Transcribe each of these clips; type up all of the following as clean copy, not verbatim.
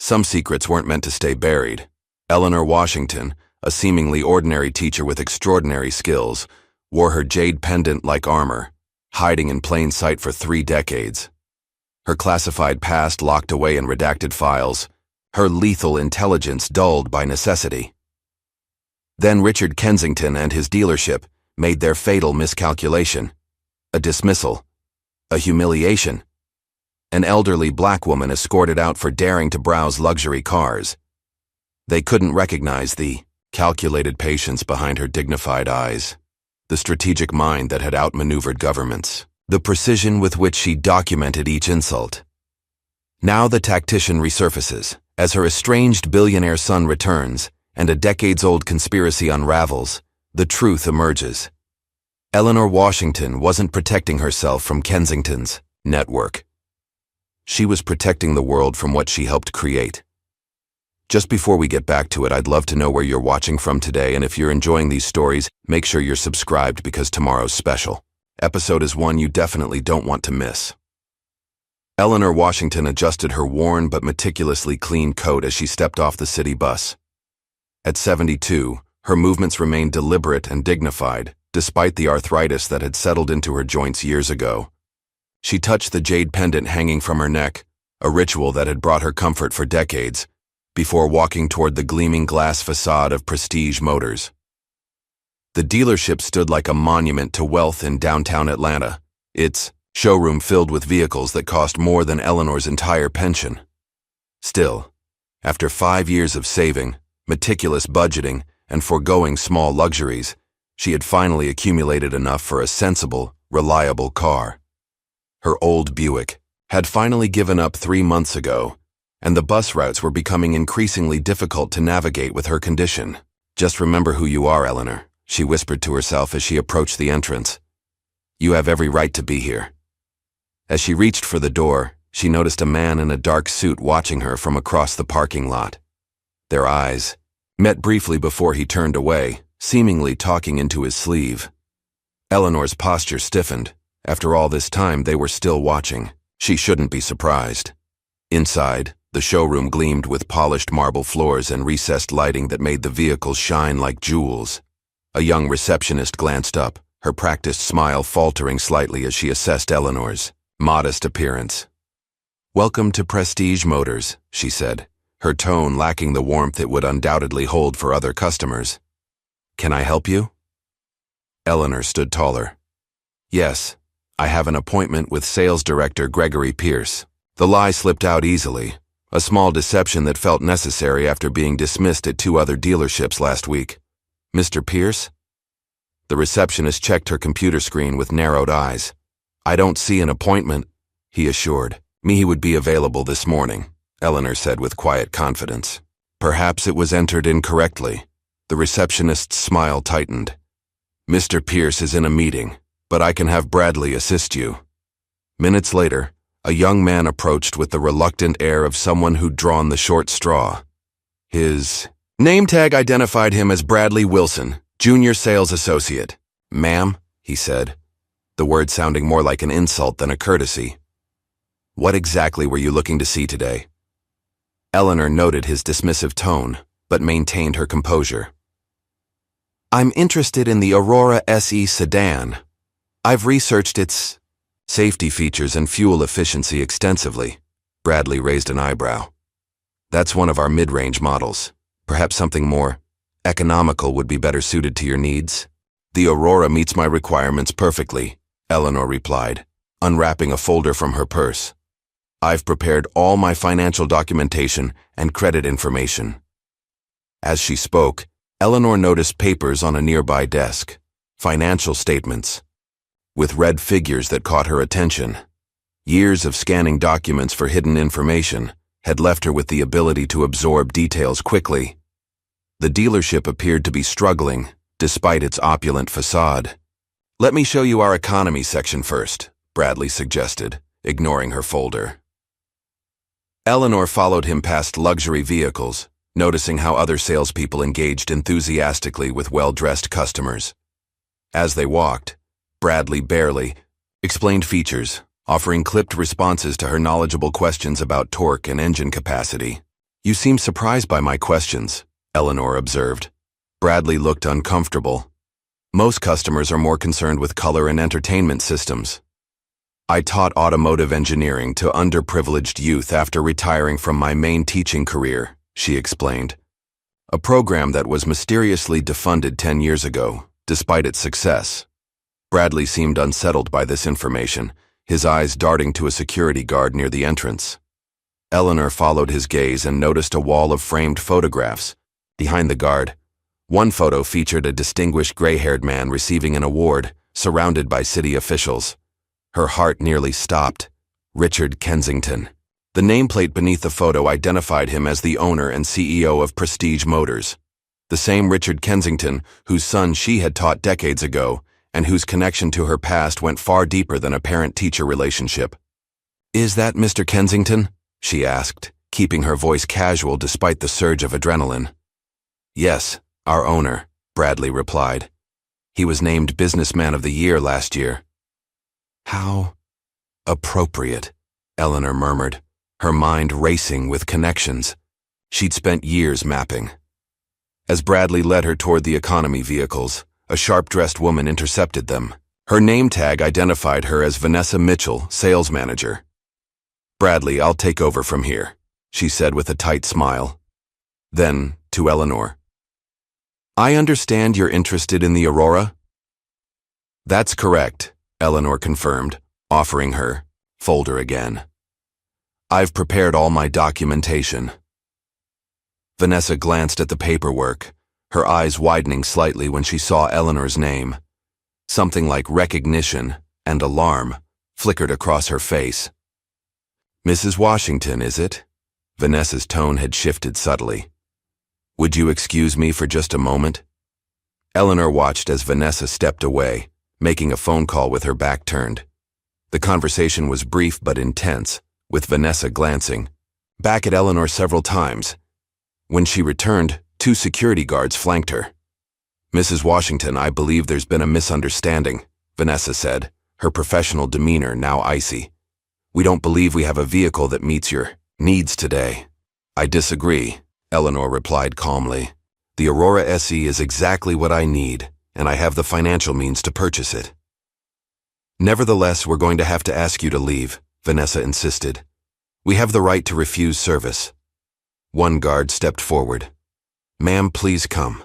Some secrets weren't meant to stay buried. Eleanor Washington, a seemingly ordinary teacher with extraordinary skills, wore her jade pendant like armor, hiding in plain sight for 3 decades. Her classified past locked away in redacted files, her lethal intelligence dulled by necessity. Then Richard Kensington and his dealership made their fatal miscalculation. A dismissal. A humiliation. An elderly black woman escorted out for daring to browse luxury cars. They couldn't recognize the calculated patience behind her dignified eyes, the strategic mind that had outmaneuvered governments, the precision with which she documented each insult. Now the tactician resurfaces, as her estranged billionaire son returns, and a decades-old conspiracy unravels, the truth emerges. Eleanor Washington wasn't protecting herself from Kensington's network. She was protecting the world from what she helped create. Just before we get back to it, I'd love to know where you're watching from today, and if you're enjoying these stories, make sure you're subscribed because tomorrow's special episode is one you definitely don't want to miss. Eleanor Washington adjusted her worn but meticulously clean coat as she stepped off the city bus. At 72, her movements remained deliberate and dignified, despite the arthritis that had settled into her joints years ago. She touched the jade pendant hanging from her neck, a ritual that had brought her comfort for decades, before walking toward the gleaming glass facade of Prestige Motors. The dealership stood like a monument to wealth in downtown Atlanta, its showroom filled with vehicles that cost more than Eleanor's entire pension. Still, after 5 years of saving, meticulous budgeting, and foregoing small luxuries, she had finally accumulated enough for a sensible, reliable car. Her old Buick had finally given up 3 months ago, and the bus routes were becoming increasingly difficult to navigate with her condition. "Just remember who you are, Eleanor," she whispered to herself as she approached the entrance. "You have every right to be here." As she reached for the door, she noticed a man in a dark suit watching her from across the parking lot. Their eyes met briefly before he turned away, seemingly talking into his sleeve. Eleanor's posture stiffened. After all this time, they were still watching. She shouldn't be surprised. Inside, the showroom gleamed with polished marble floors and recessed lighting that made the vehicles shine like jewels. A young receptionist glanced up, her practiced smile faltering slightly as she assessed Eleanor's modest appearance. "Welcome to Prestige Motors," she said, her tone lacking the warmth it would undoubtedly hold for other customers. "Can I help you?" Eleanor stood taller. "Yes, I have an appointment with Sales Director Gregory Pierce." The lie slipped out easily, a small deception that felt necessary after being dismissed at 2 other dealerships last week. "Mr. Pierce?" The receptionist checked her computer screen with narrowed eyes. "I don't see an appointment," he assured me. "He would be available this morning," Eleanor said with quiet confidence. Perhaps it was entered incorrectly. The receptionist's smile tightened. "Mr. Pierce is in a meeting, but I can have Bradley assist you." Minutes later, a young man approached with the reluctant air of someone who'd drawn the short straw. His name tag identified him as Bradley Wilson, Junior Sales Associate. "Ma'am," he said, the word sounding more like an insult than a courtesy. "What exactly were you looking to see today?" Eleanor noted his dismissive tone, but maintained her composure. "I'm interested in the Aurora SE sedan. I've researched its safety features and fuel efficiency extensively." Bradley raised an eyebrow. "That's one of our mid-range models. Perhaps something more economical would be better suited to your needs." "The Aurora meets my requirements perfectly," Eleanor replied, unwrapping a folder from her purse. "I've prepared all my financial documentation and credit information." As she spoke, Eleanor noticed papers on a nearby desk, financial statements, with red figures that caught her attention. Years of scanning documents for hidden information had left her with the ability to absorb details quickly. The dealership appeared to be struggling, despite its opulent facade. "Let me show you our economy section first," Bradley suggested, ignoring her folder. Eleanor followed him past luxury vehicles, noticing how other salespeople engaged enthusiastically with well-dressed customers. As they walked, Bradley barely explained features, offering clipped responses to her knowledgeable questions about torque and engine capacity. You seem surprised by my questions, Eleanor observed. Bradley looked uncomfortable. Most customers are more concerned with color and entertainment systems. I taught automotive engineering to underprivileged youth after retiring from my main teaching career, she explained. A program that was mysteriously defunded 10 years ago, despite its success. Bradley seemed unsettled by this information, his eyes darting to a security guard near the entrance. Eleanor followed his gaze and noticed a wall of framed photographs. Behind the guard, one photo featured a distinguished gray-haired man receiving an award, surrounded by city officials. Her heart nearly stopped. Richard Kensington. The nameplate beneath the photo identified him as the owner and CEO of Prestige Motors. The same Richard Kensington whose son she had taught decades ago, and whose connection to her past went far deeper than a parent-teacher relationship. "Is that Mr. Kensington?" she asked, keeping her voice casual despite the surge of adrenaline. "Yes, our owner," Bradley replied. "He was named Businessman of the Year last year." "How appropriate," Eleanor murmured, her mind racing with connections she'd spent years mapping. As Bradley led her toward the economy vehicles, a sharp-dressed woman intercepted them. Her name tag identified her as Vanessa Mitchell, sales manager. "Bradley, I'll take over from here," she said with a tight smile. Then, to Eleanor, "I understand you're interested in the Aurora?" "That's correct," Eleanor confirmed, offering her folder again. "I've prepared all my documentation." Vanessa glanced at the paperwork, her eyes widening slightly when she saw Eleanor's name. Something like recognition and alarm flickered across her face. "Mrs. Washington, is it?" Vanessa's tone had shifted subtly. "Would you excuse me for just a moment?" Eleanor watched as Vanessa stepped away, making a phone call with her back turned. The conversation was brief but intense, with Vanessa glancing back at Eleanor several times. When she returned, 2 security guards flanked her. "Mrs. Washington, I believe there's been a misunderstanding," Vanessa said, her professional demeanor now icy. "We don't believe we have a vehicle that meets your needs today." "I disagree," Eleanor replied calmly. "The Aurora SE is exactly what I need, and I have the financial means to purchase it." "Nevertheless, we're going to have to ask you to leave," Vanessa insisted. "We have the right to refuse service." One guard stepped forward. "Ma'am, please come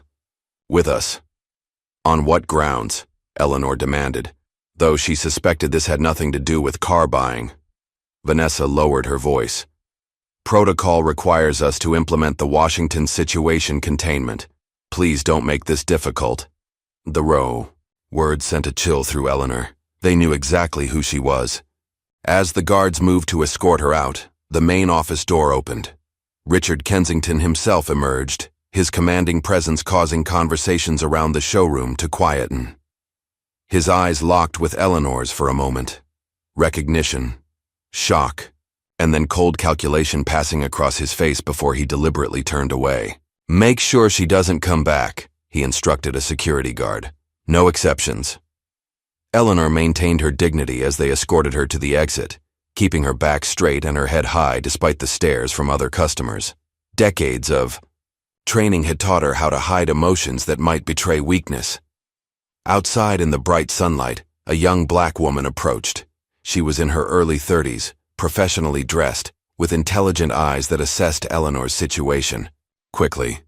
with us." "On what grounds?" Eleanor demanded, though she suspected this had nothing to do with car buying. Vanessa lowered her voice. "Protocol requires us to implement the Washington situation containment. Please don't make this difficult." The row. Words sent a chill through Eleanor. They knew exactly who she was. As the guards moved to escort her out, the main office door opened. Richard Kensington himself emerged, his commanding presence causing conversations around the showroom to quieten. His eyes locked with Eleanor's for a moment. Recognition, shock, and then cold calculation passing across his face before he deliberately turned away. "Make sure she doesn't come back," he instructed a security guard. "No exceptions." Eleanor maintained her dignity as they escorted her to the exit, keeping her back straight and her head high despite the stares from other customers. Decades of training had taught her how to hide emotions that might betray weakness. Outside in the bright sunlight, a young black woman approached. She was in her early 30s, professionally dressed, with intelligent eyes that assessed Eleanor's situation. Quickly,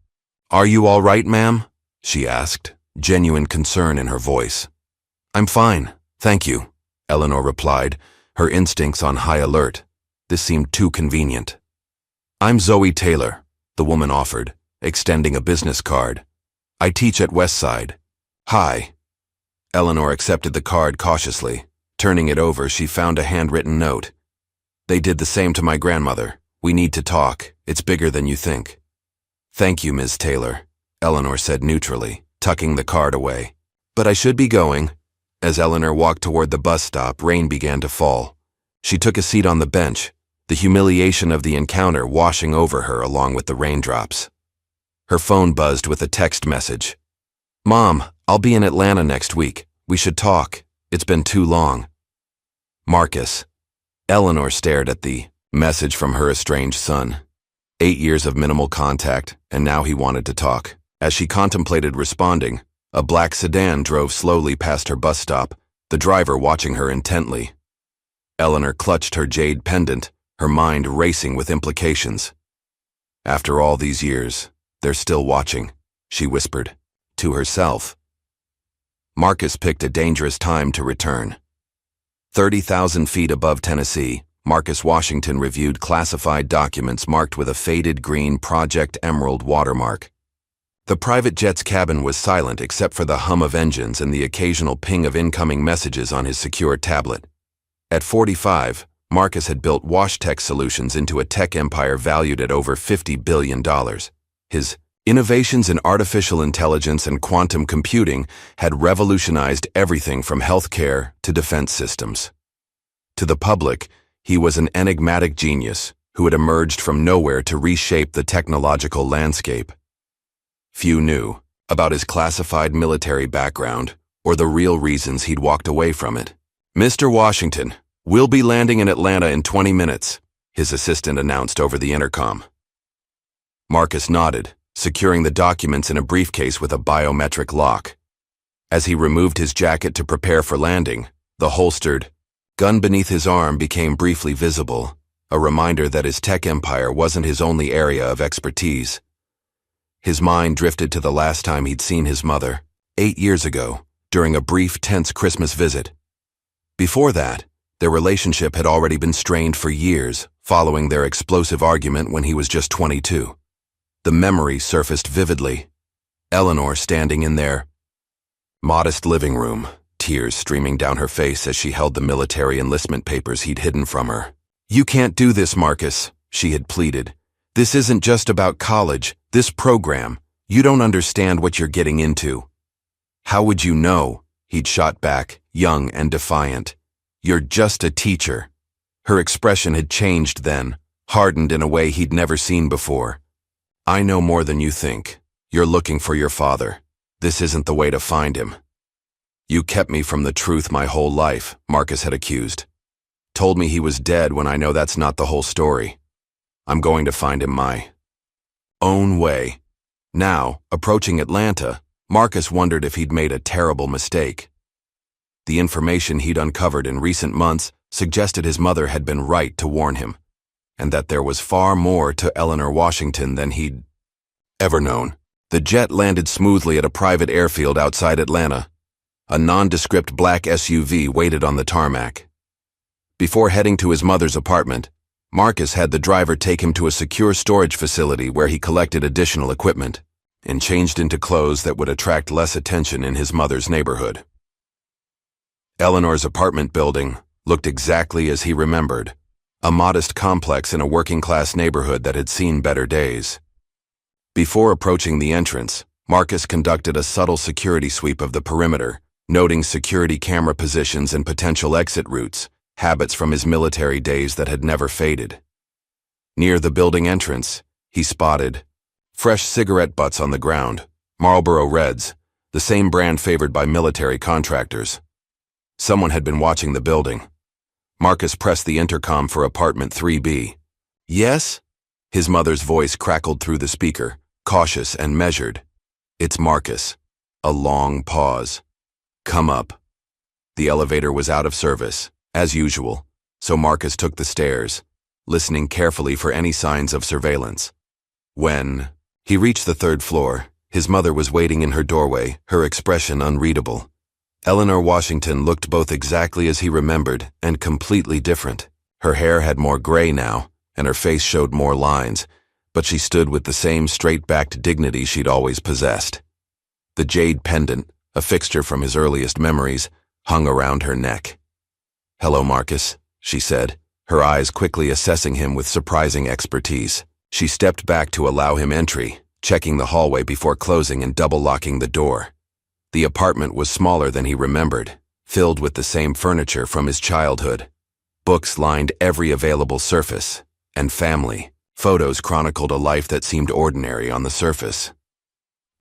"Are you all right, ma'am?" she asked, genuine concern in her voice. "I'm fine, thank you," Eleanor replied, her instincts on high alert. This seemed too convenient. "I'm Zoe Taylor," the woman offered, extending a business card. "I teach at Westside." "Hi." Eleanor accepted the card cautiously. Turning it over, she found a handwritten note. "They did the same to my grandmother. We need to talk. It's bigger than you think." "Thank you, Ms. Taylor," Eleanor said neutrally, tucking the card away. "But I should be going." As Eleanor walked toward the bus stop, rain began to fall. She took a seat on the bench, the humiliation of the encounter washing over her along with the raindrops. Her phone buzzed with a text message. "Mom, I'll be in Atlanta next week. We should talk. It's been too long. Marcus." Eleanor stared at the message from her estranged son. 8 years of minimal contact, and now he wanted to talk. As she contemplated responding, a black sedan drove slowly past her bus stop, the driver watching her intently. Eleanor clutched her jade pendant, her mind racing with implications. After all these years, they're still watching, she whispered, to herself. Marcus picked a dangerous time to return. 30,000 feet above Tennessee, Marcus Washington reviewed classified documents marked with a faded green Project Emerald watermark. The private jet's cabin was silent except for the hum of engines and the occasional ping of incoming messages on his secure tablet. At 45, Marcus had built WashTech Solutions into a tech empire valued at over $50 billion. His innovations in artificial intelligence and quantum computing had revolutionized everything from healthcare to defense systems. To the public, he was an enigmatic genius who had emerged from nowhere to reshape the technological landscape. Few knew about his classified military background or the real reasons he'd walked away from it. "Mr. Washington, we'll be landing in Atlanta in 20 minutes, his assistant announced over the intercom. Marcus nodded, securing the documents in a briefcase with a biometric lock. As he removed his jacket to prepare for landing, the holstered gun beneath his arm became briefly visible, a reminder that his tech empire wasn't his only area of expertise. His mind drifted to the last time he'd seen his mother, 8 years ago, during a brief, tense Christmas visit. Before that, their relationship had already been strained for years, following their explosive argument when he was just 22. The memory surfaced vividly. Eleanor standing in their modest living room, tears streaming down her face as she held the military enlistment papers he'd hidden from her. "You can't do this, Marcus," she had pleaded. "This isn't just about college, this program. You don't understand what you're getting into." "How would you know?" he'd shot back, young and defiant. "You're just a teacher." Her expression had changed then, hardened in a way he'd never seen before. "I know more than you think. You're looking for your father. This isn't the way to find him." "You kept me from the truth my whole life," Marcus had accused. "Told me he was dead when I know that's not the whole story. I'm going to find him my own way." Now, approaching Atlanta, Marcus wondered if he'd made a terrible mistake. The information he'd uncovered in recent months suggested his mother had been right to warn him, and that there was far more to Eleanor Washington than he'd ever known. The jet landed smoothly at a private airfield outside Atlanta. A nondescript black SUV waited on the tarmac. Before heading to his mother's apartment, Marcus had the driver take him to a secure storage facility where he collected additional equipment and changed into clothes that would attract less attention in his mother's neighborhood. Eleanor's apartment building looked exactly as he remembered, a modest complex in a working-class neighborhood that had seen better days. Before approaching the entrance, Marcus conducted a subtle security sweep of the perimeter, noting security camera positions and potential exit routes, habits from his military days that had never faded. Near the building entrance, he spotted fresh cigarette butts on the ground, Marlboro Reds, the same brand favored by military contractors. Someone had been watching the building. Marcus pressed the intercom for apartment 3B. "Yes?" His mother's voice crackled through the speaker, cautious and measured. "It's Marcus." A long pause. "Come up." The elevator was out of service, as usual, so Marcus took the stairs, listening carefully for any signs of surveillance. When he reached the 3rd floor, his mother was waiting in her doorway, her expression unreadable. Eleanor Washington looked both exactly as he remembered and completely different. Her hair had more gray now, and her face showed more lines, but she stood with the same straight-backed dignity she'd always possessed. The jade pendant, a fixture from his earliest memories, hung around her neck. "Hello, Marcus," she said, her eyes quickly assessing him with surprising expertise. She stepped back to allow him entry, checking the hallway before closing and double-locking the door. The apartment was smaller than he remembered, filled with the same furniture from his childhood. Books lined every available surface, and family photos chronicled a life that seemed ordinary on the surface.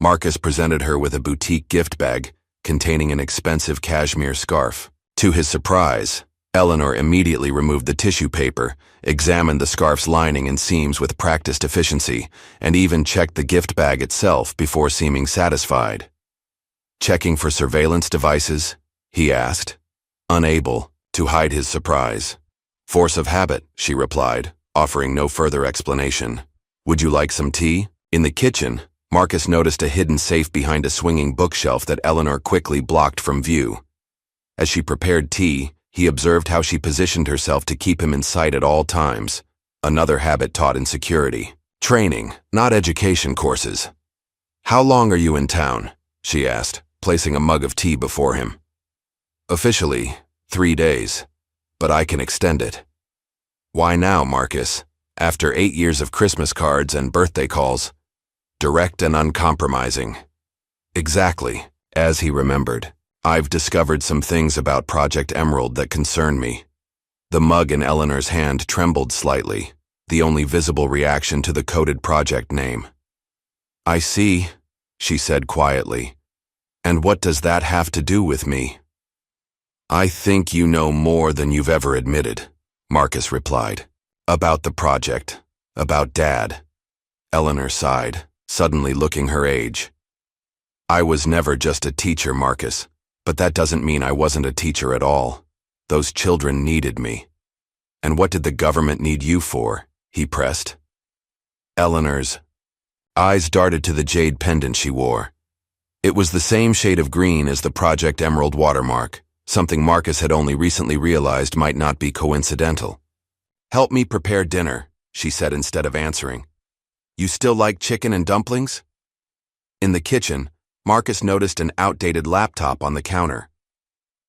Marcus presented her with a boutique gift bag containing an expensive cashmere scarf. To his surprise, Eleanor immediately removed the tissue paper, examined the scarf's lining and seams with practiced efficiency, and even checked the gift bag itself before seeming satisfied. "Checking for surveillance devices?" he asked, unable to hide his surprise. "Force of habit," she replied, offering no further explanation. "Would you like some tea?" In the kitchen, Marcus noticed a hidden safe behind a swinging bookshelf that Eleanor quickly blocked from view. As she prepared tea, he observed how she positioned herself to keep him in sight at all times, another habit taught in security. "Training, not education courses." "How long are you in town?" she asked, placing a mug of tea before him. "Officially, 3 days, but I can extend it." "Why now, Marcus? After 8 years of Christmas cards and birthday calls?" "Direct and uncompromising." "Exactly," as he remembered. "I've discovered some things about Project Emerald that concern me." The mug in Eleanor's hand trembled slightly, the only visible reaction to the coded project name. "I see," she said quietly. "And what does that have to do with me?" "I think you know more than you've ever admitted," Marcus replied. "About the project, about Dad." Eleanor sighed, suddenly looking her age. "I was never just a teacher, Marcus, but that doesn't mean I wasn't a teacher at all. Those children needed me." "And what did the government need you for?" he pressed. Eleanor's eyes darted to the jade pendant she wore. It was the same shade of green as the Project Emerald watermark, something Marcus had only recently realized might not be coincidental. "Help me prepare dinner," she said instead of answering. "You still like chicken and dumplings?" In the kitchen, Marcus noticed an outdated laptop on the counter.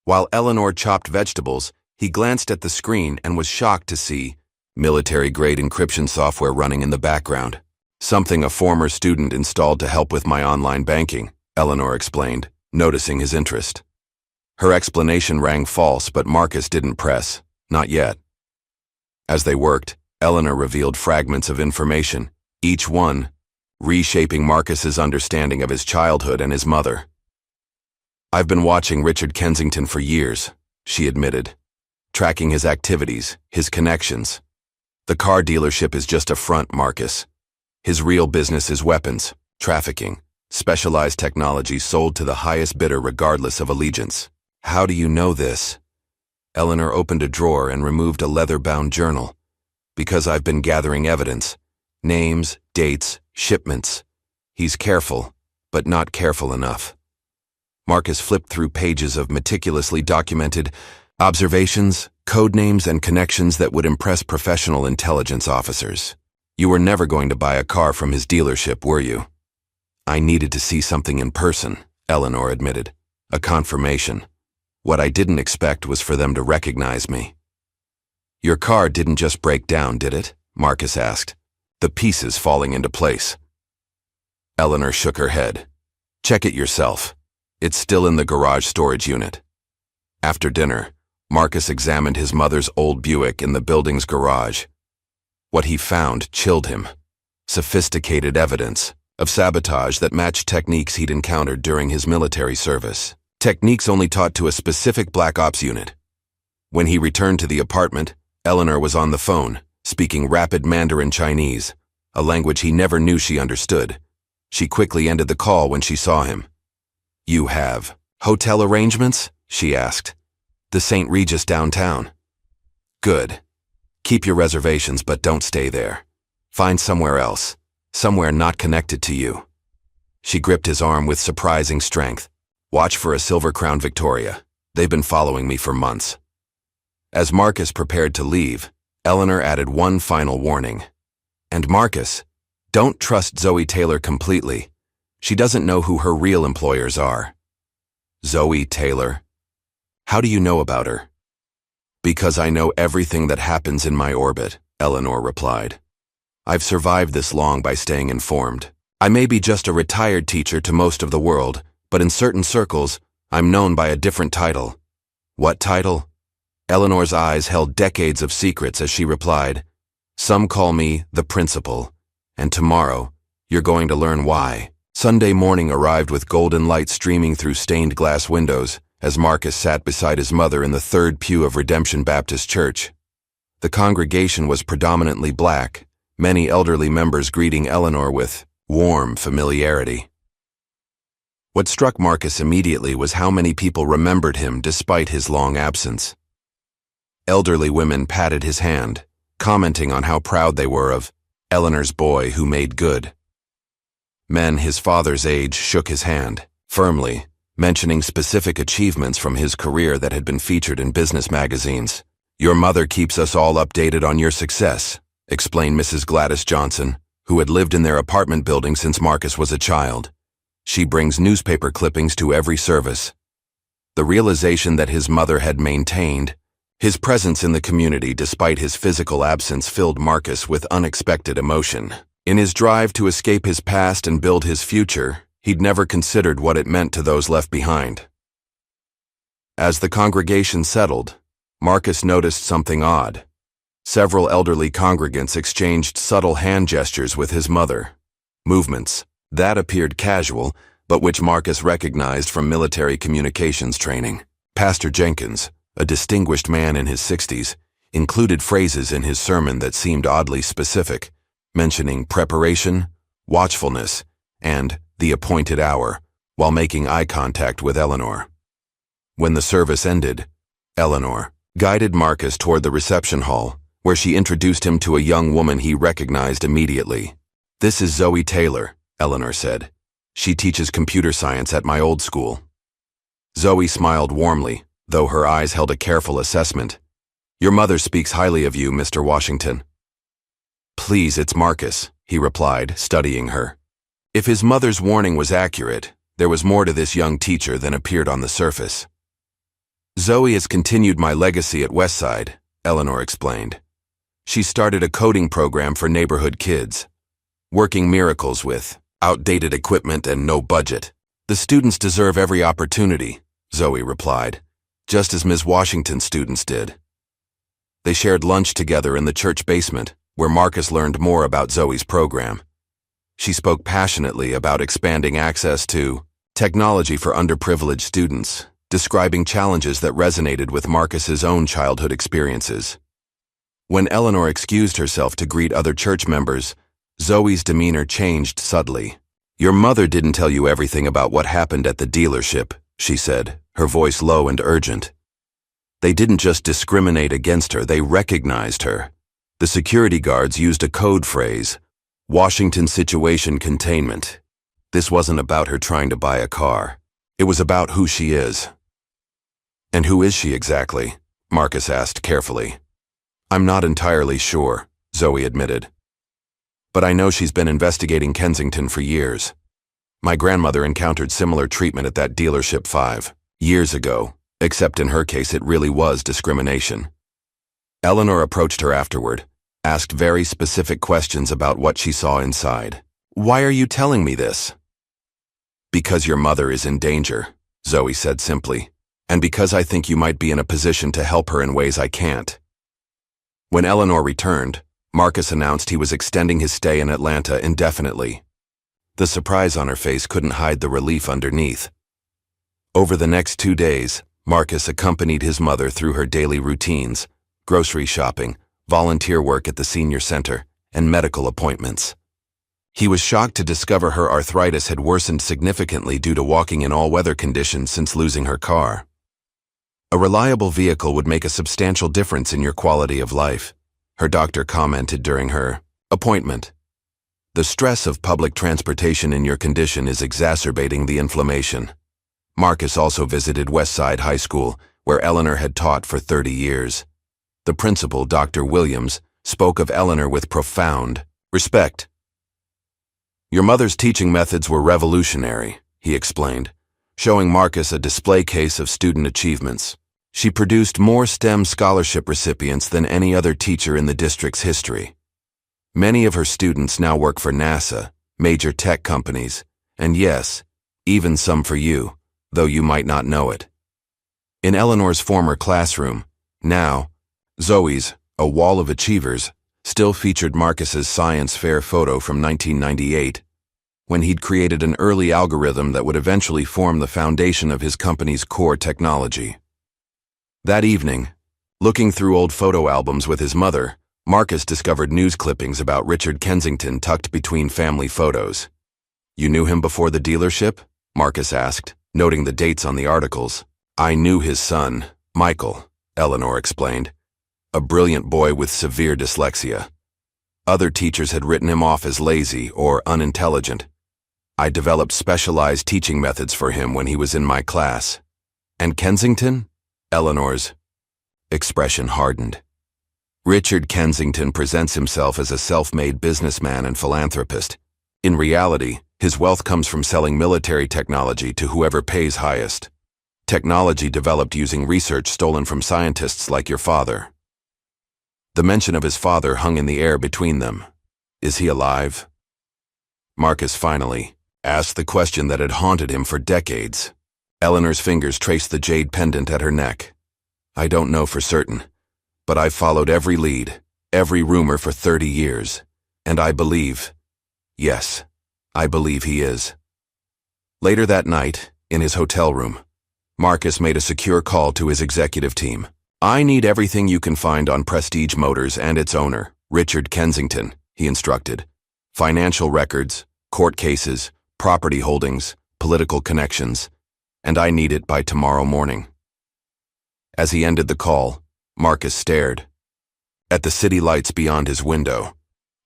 While Eleanor chopped vegetables, he glanced at the screen and was shocked to see military-grade encryption software running in the background. "Something a former student installed to help with my online banking," Eleanor explained, noticing his interest. Her explanation rang false, but Marcus didn't press. Not yet. As they worked, Eleanor revealed fragments of information, each one reshaping Marcus's understanding of his childhood and his mother. "I've been watching Richard Kensington for years," she admitted, "tracking his activities, his connections. The car dealership is just a front, Marcus. His real business is weapons, trafficking, specialized technology sold to the highest bidder regardless of allegiance." "How do you know this?" Eleanor opened a drawer and removed a leather-bound journal. "Because I've been gathering evidence. Names, dates, shipments. He's careful, but not careful enough." Marcus flipped through pages of meticulously documented observations, code names, and connections that would impress professional intelligence officers. "You were never going to buy a car from his dealership, were you?" "I needed to see something in person," Eleanor admitted. "A confirmation. What I didn't expect was for them to recognize me." "Your car didn't just break down, did it?" Marcus asked. "The pieces falling into place." Eleanor shook her head. "Check it yourself. It's still in the garage storage unit." After dinner, Marcus examined his mother's old Buick in the building's garage. What he found chilled him. Sophisticated evidence of sabotage that matched techniques he'd encountered during his military service. Techniques only taught to a specific Black Ops unit. When he returned to the apartment, Eleanor was on the phone, speaking rapid Mandarin Chinese, a language he never knew she understood. She quickly ended the call when she saw him. "You have hotel arrangements?" she asked. "The St. Regis downtown." "Good. Keep your reservations, but don't stay there. Find somewhere else, somewhere not connected to you." She gripped his arm with surprising strength. "Watch for a silver-crowned Victoria. They've been following me for months." As Marcus prepared to leave, Eleanor added one final warning. "And Marcus, don't trust Zoe Taylor completely. She doesn't know who her real employers are." "Zoe Taylor? How do you know about her?" "Because I know everything that happens in my orbit," Eleanor replied. "I've survived this long by staying informed. I may be just a retired teacher to most of the world, but in certain circles, I'm known by a different title." "What title?" Eleanor's eyes held decades of secrets as she replied, "Some call me the principal, and tomorrow, you're going to learn why." Sunday morning arrived with golden light streaming through stained glass windows, as Marcus sat beside his mother in the third pew of Redemption Baptist Church. The congregation was predominantly black, many elderly members greeting Eleanor with warm familiarity. What struck Marcus immediately was how many people remembered him despite his long absence. Elderly women patted his hand, commenting on how proud they were of Eleanor's boy who made good. Men his father's age shook his hand, firmly, mentioning specific achievements from his career that had been featured in business magazines. "Your mother keeps us all updated on your success," explained Mrs. Gladys Johnson, who had lived in their apartment building since Marcus was a child. "She brings newspaper clippings to every service." The realization that his mother had maintained his presence in the community despite his physical absence filled Marcus with unexpected emotion. In his drive to escape his past and build his future, he'd never considered what it meant to those left behind. As the congregation settled, Marcus noticed something odd. Several elderly congregants exchanged subtle hand gestures with his mother. Movements that appeared casual, but which Marcus recognized from military communications training. Pastor Jenkins, a distinguished man in his 60s, included phrases in his sermon that seemed oddly specific, mentioning preparation, watchfulness, and the appointed hour, while making eye contact with Eleanor. When the service ended, Eleanor guided Marcus toward the reception hall, where she introduced him to a young woman he recognized immediately. "This is Zoe Taylor," Eleanor said. "She teaches computer science at my old school." Zoe smiled warmly, though her eyes held a careful assessment. "Your mother speaks highly of you, Mr. Washington." "Please, it's Marcus," he replied, studying her. If his mother's warning was accurate, there was more to this young teacher than appeared on the surface. "Zoe has continued my legacy at Westside," Eleanor explained. "She started a coding program for neighborhood kids, working miracles with outdated equipment and no budget. The students deserve every opportunity," Zoe replied, "just as Ms. Washington's students did." They shared lunch together in the church basement, where Marcus learned more about Zoe's program. She spoke passionately about expanding access to technology for underprivileged students, describing challenges that resonated with Marcus's own childhood experiences. When Eleanor excused herself to greet other church members, Zoe's demeanor changed subtly. "Your mother didn't tell you everything about what happened at the dealership," she said, her voice low and urgent. "They didn't just discriminate against her, they recognized her. The security guards used a code phrase, Washington situation containment. This wasn't about her trying to buy a car. It was about who she is." "And who is she exactly?" Marcus asked carefully. "I'm not entirely sure," Zoe admitted. "But I know she's been investigating Kensington for years. My grandmother encountered similar treatment at that dealership 5 years ago, except in her case it really was discrimination." Eleanor approached her afterward, asked very specific questions about what she saw inside. "Why are you telling me this?" "Because your mother is in danger," Zoe said simply, "and because I think you might be in a position to help her in ways I can't." When Eleanor returned, Marcus announced he was extending his stay in Atlanta indefinitely. The surprise on her face couldn't hide the relief underneath. Over the next 2 days, Marcus accompanied his mother through her daily routines, grocery shopping, volunteer work at the senior center, and medical appointments. He was shocked to discover her arthritis had worsened significantly due to walking in all-weather conditions since losing her car. "A reliable vehicle would make a substantial difference in your quality of life," her doctor commented during her appointment. "The stress of public transportation in your condition is exacerbating the inflammation." Marcus also visited Westside High School, where Eleanor had taught for 30 years. The principal, Dr. Williams, spoke of Eleanor with profound respect. "Your mother's teaching methods were revolutionary," he explained, showing Marcus a display case of student achievements. "She produced more STEM scholarship recipients than any other teacher in the district's history. Many of her students now work for NASA, major tech companies, and yes, even some for you, though you might not know it." In Eleanor's former classroom, now, Zoe's, a wall of achievers, still featured Marcus's science fair photo from 1998. when he'd created an early algorithm that would eventually form the foundation of his company's core technology. That evening, looking through old photo albums with his mother, Marcus discovered news clippings about Richard Kensington tucked between family photos. "You knew him before the dealership?" Marcus asked, noting the dates on the articles. "I knew his son, Michael," Eleanor explained. "A brilliant boy with severe dyslexia. Other teachers had written him off as lazy or unintelligent. I developed specialized teaching methods for him when he was in my class." "And Kensington?" Eleanor's expression hardened. "Richard Kensington presents himself as a self-made businessman and philanthropist. In reality, his wealth comes from selling military technology to whoever pays highest. Technology developed using research stolen from scientists like your father." The mention of his father hung in the air between them. "Is he alive?" Marcus finally asked the question that had haunted him for decades. Eleanor's fingers traced the jade pendant at her neck. "I don't know for certain, but I've followed every lead, every rumor for 30 years, and I believe, yes, I believe he is." Later that night, in his hotel room, Marcus made a secure call to his executive team. "I need everything you can find on Prestige Motors and its owner, Richard Kensington," he instructed. "Financial records, court cases, property holdings, political connections, and I need it by tomorrow morning." As he ended the call, Marcus stared at the city lights beyond his window.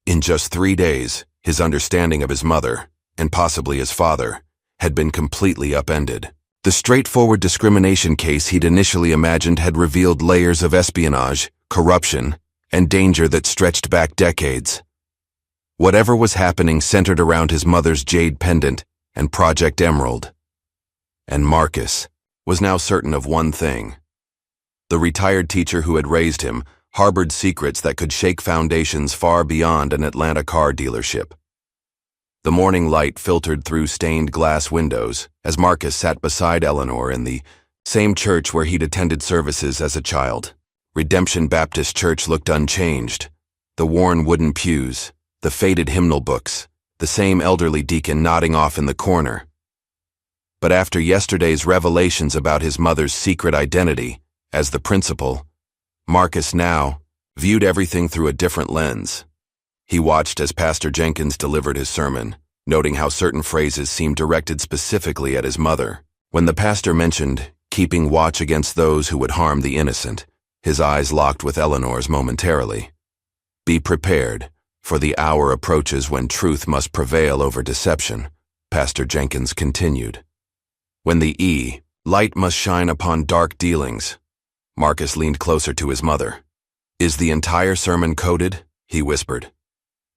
In just 3 days, his understanding of his mother, and possibly his father, had been completely upended. The straightforward discrimination case he'd initially imagined had revealed layers of espionage, corruption, and danger that stretched back decades. Whatever was happening centered around his mother's jade pendant and Project Emerald. And Marcus was now certain of one thing. The retired teacher who had raised him harbored secrets that could shake foundations far beyond an Atlanta car dealership. The morning light filtered through stained glass windows as Marcus sat beside Eleanor in the same church where he'd attended services as a child. Redemption Baptist Church looked unchanged. The worn wooden pews, the faded hymnal books, the same elderly deacon nodding off in the corner. But after yesterday's revelations about his mother's secret identity as the principal, Marcus now viewed everything through a different lens. He watched as Pastor Jenkins delivered his sermon, noting how certain phrases seemed directed specifically at his mother. When the pastor mentioned keeping watch against those who would harm the innocent, his eyes locked with Eleanor's momentarily. "Be prepared, for the hour approaches when truth must prevail over deception," Pastor Jenkins continued. "When the light must shine upon dark dealings." Marcus leaned closer to his mother. "Is the entire sermon coded?" he whispered.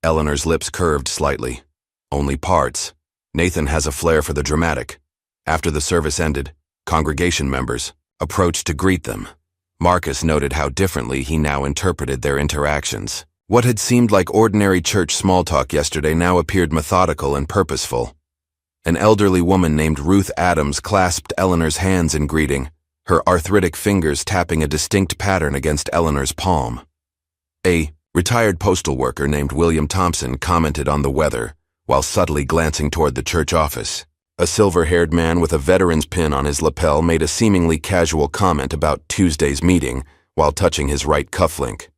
Eleanor's lips curved slightly. "Only parts. Nathan has a flair for the dramatic." After the service ended, congregation members approached to greet them. Marcus noted how differently he now interpreted their interactions. What had seemed like ordinary church small talk yesterday now appeared methodical and purposeful. An elderly woman named Ruth Adams clasped Eleanor's hands in greeting, her arthritic fingers tapping a distinct pattern against Eleanor's palm. A retired postal worker named William Thompson commented on the weather, while subtly glancing toward the church office. A silver-haired man with a veteran's pin on his lapel made a seemingly casual comment about Tuesday's meeting while touching his right cufflink.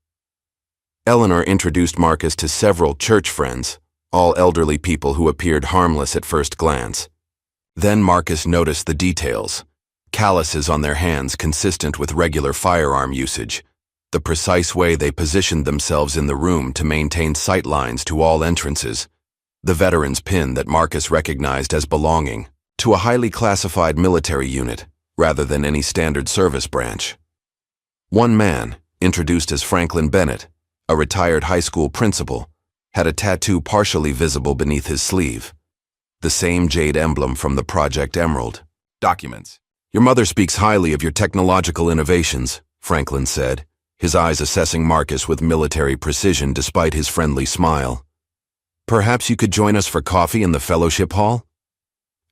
Eleanor introduced Marcus to several church friends, all elderly people who appeared harmless at first glance. Then Marcus noticed the details: calluses on their hands consistent with regular firearm usage, the precise way they positioned themselves in the room to maintain sight lines to all entrances, the veteran's pin that Marcus recognized as belonging to a highly classified military unit rather than any standard service branch. One man, introduced as Franklin Bennett, a retired high school principal, had a tattoo partially visible beneath his sleeve, the same jade emblem from the Project Emerald. "Documents. Your mother speaks highly of your technological innovations," Franklin said, his eyes assessing Marcus with military precision despite his friendly smile. "Perhaps you could join us for coffee in the fellowship hall?"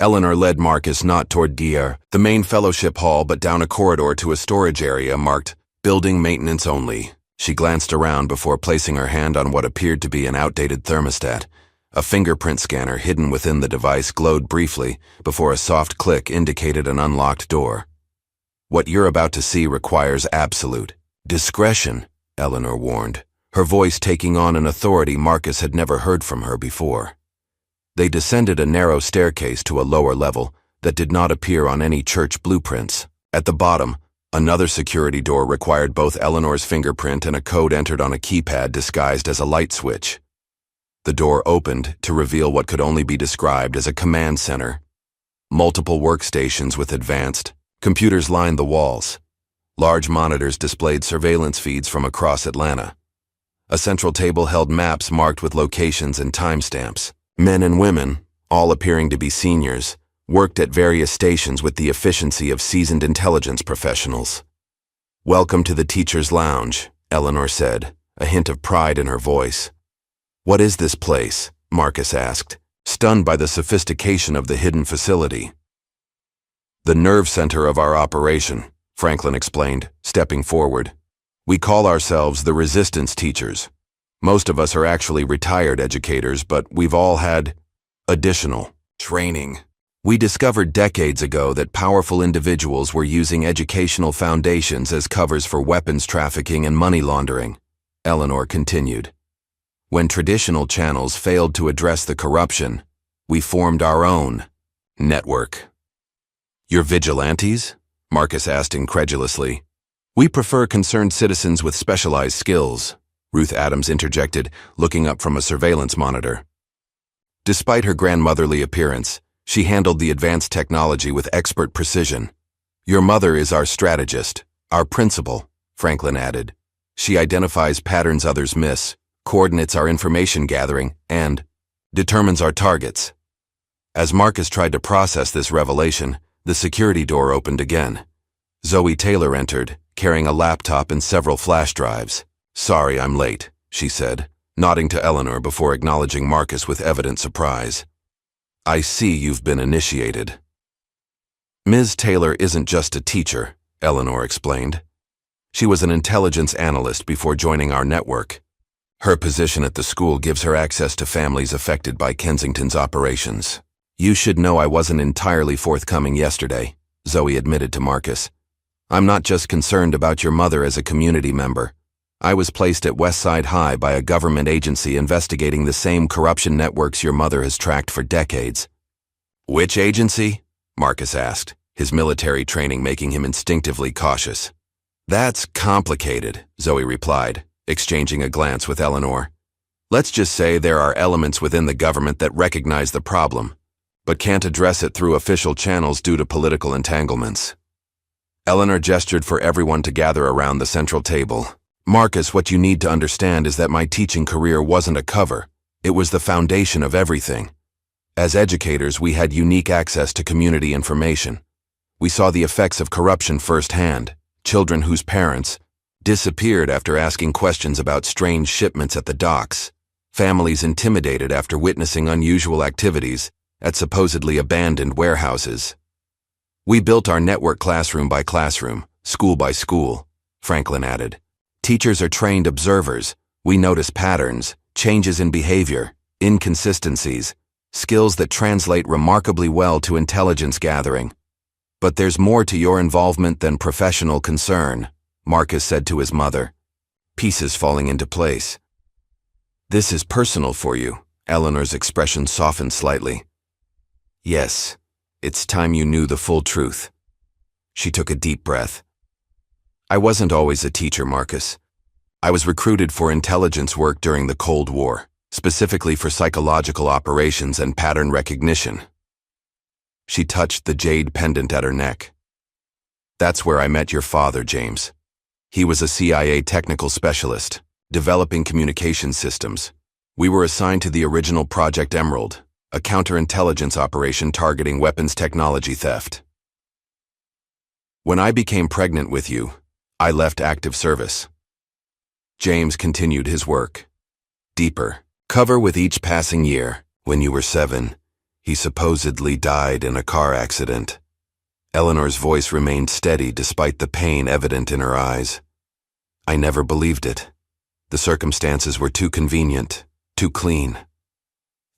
Eleanor led Marcus not toward the main fellowship hall but down a corridor to a storage area marked "Building Maintenance Only." She glanced around before placing her hand on what appeared to be an outdated thermostat, A fingerprint scanner hidden within the device glowed briefly before a soft click indicated an unlocked door. "What you're about to see requires absolute discretion," Eleanor warned, her voice taking on an authority Marcus had never heard from her before. They descended a narrow staircase to a lower level that did not appear on any church blueprints. At the bottom, another security door required both Eleanor's fingerprint and a code entered on a keypad disguised as a light switch. The door opened to reveal what could only be described as a command center. Multiple workstations with advanced computers lined the walls. Large monitors displayed surveillance feeds from across Atlanta. A central table held maps marked with locations and timestamps. Men and women, all appearing to be seniors, worked at various stations with the efficiency of seasoned intelligence professionals. "Welcome to the Teacher's Lounge," Eleanor said, a hint of pride in her voice. "What is this place?" Marcus asked, stunned by the sophistication of the hidden facility. "The nerve center of our operation," Franklin explained, stepping forward. "We call ourselves the Resistance Teachers. Most of us are actually retired educators, but we've all had additional training. We discovered decades ago that powerful individuals were using educational foundations as covers for weapons trafficking and money laundering," Eleanor continued. "When traditional channels failed to address the corruption, we formed our own network." "You're vigilantes?" Marcus asked incredulously. "We prefer concerned citizens with specialized skills," Ruth Adams interjected, looking up from a surveillance monitor. Despite her grandmotherly appearance, she handled the advanced technology with expert precision. "Your mother is our strategist, our principal," Franklin added. "She identifies patterns others miss, coordinates our information gathering, and determines our targets." As Marcus tried to process this revelation, the security door opened again. Zoe Taylor entered, carrying a laptop and several flash drives. "Sorry I'm late," she said, nodding to Eleanor before acknowledging Marcus with evident surprise. "I see you've been initiated." "Ms. Taylor isn't just a teacher," Eleanor explained. "She was an intelligence analyst before joining our network. Her position at the school gives her access to families affected by Kensington's operations. You should know I wasn't entirely forthcoming yesterday," Zoe admitted to Marcus. "I'm not just concerned about your mother as a community member. I was placed at Westside High by a government agency investigating the same corruption networks your mother has tracked for decades." "Which agency?" Marcus asked, his military training making him instinctively cautious. "That's complicated," Zoe replied, exchanging a glance with Eleanor. "Let's just say there are elements within the government that recognize the problem, but can't address it through official channels due to political entanglements." Eleanor gestured for everyone to gather around the central table. "Marcus, what you need to understand is that my teaching career wasn't a cover. It was the foundation of everything. As educators, we had unique access to community information. We saw the effects of corruption firsthand, children whose parents disappeared after asking questions about strange shipments at the docks, families intimidated after witnessing unusual activities at supposedly abandoned warehouses. We built our network classroom by classroom, school by school," Franklin added. "Teachers are trained observers. We notice patterns, changes in behavior, inconsistencies, skills that translate remarkably well to intelligence gathering. But there's more to your involvement than professional concern," Marcus said to his mother, pieces falling into place. "This is personal for you," Eleanor's expression softened slightly. "Yes, it's time you knew the full truth." She took a deep breath. "I wasn't always a teacher, Marcus. I was recruited for intelligence work during the Cold War, specifically for psychological operations and pattern recognition." She touched the jade pendant at her neck. "That's where I met your father, James. He was a CIA technical specialist, developing communication systems. We were assigned to the original Project Emerald, a counterintelligence operation targeting weapons technology theft. When I became pregnant with you, I left active service." James continued his work. "Deeper. Cover with each passing year. When you were 7, he supposedly died in a car accident." Eleanor's voice remained steady despite the pain evident in her eyes. "I never believed it. The circumstances were too convenient, too clean.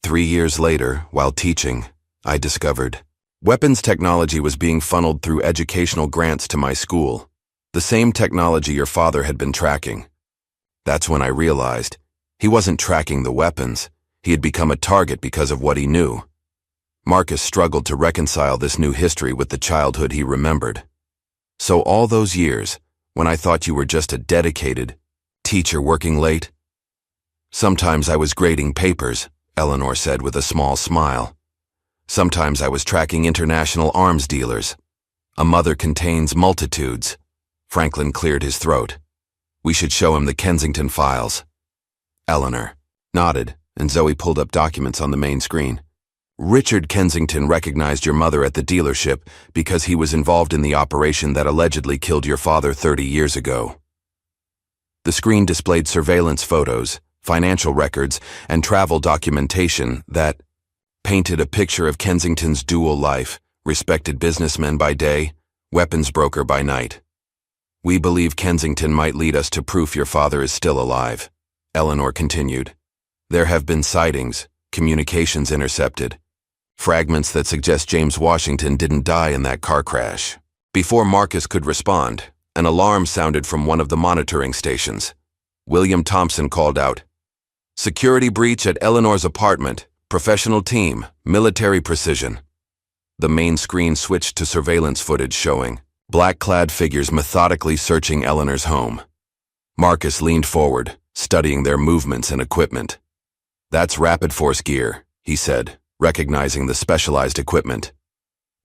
3 years later, while teaching, I discovered weapons technology was being funneled through educational grants to my school, the same technology your father had been tracking. That's when I realized he wasn't tracking the weapons. He had become a target because of what he knew. Marcus struggled to reconcile this new history with the childhood he remembered. So all those years, when I thought you were just a dedicated teacher working late? Sometimes I was grading papers, Eleanor said with a small smile. Sometimes I was tracking international arms dealers. A mother contains multitudes. Franklin cleared his throat. We should show him the Kensington files. Eleanor nodded, and Zoe pulled up documents on the main screen. Richard Kensington recognized your mother at the dealership because he was involved in the operation that allegedly killed your father 30 years ago. The screen displayed surveillance photos, financial records, and travel documentation that painted a picture of Kensington's dual life, respected businessman by day, weapons broker by night. We believe Kensington might lead us to proof your father is still alive, Eleanor continued. There have been sightings, communications intercepted, fragments that suggest James Washington didn't die in that car crash. Before Marcus could respond, an alarm sounded from one of the monitoring stations. William Thompson called out, "Security breach at Eleanor's apartment, professional team, military precision." The main screen switched to surveillance footage showing black-clad figures methodically searching Eleanor's home. Marcus leaned forward, studying their movements and equipment. "That's rapid force gear," he said, recognizing the specialized equipment.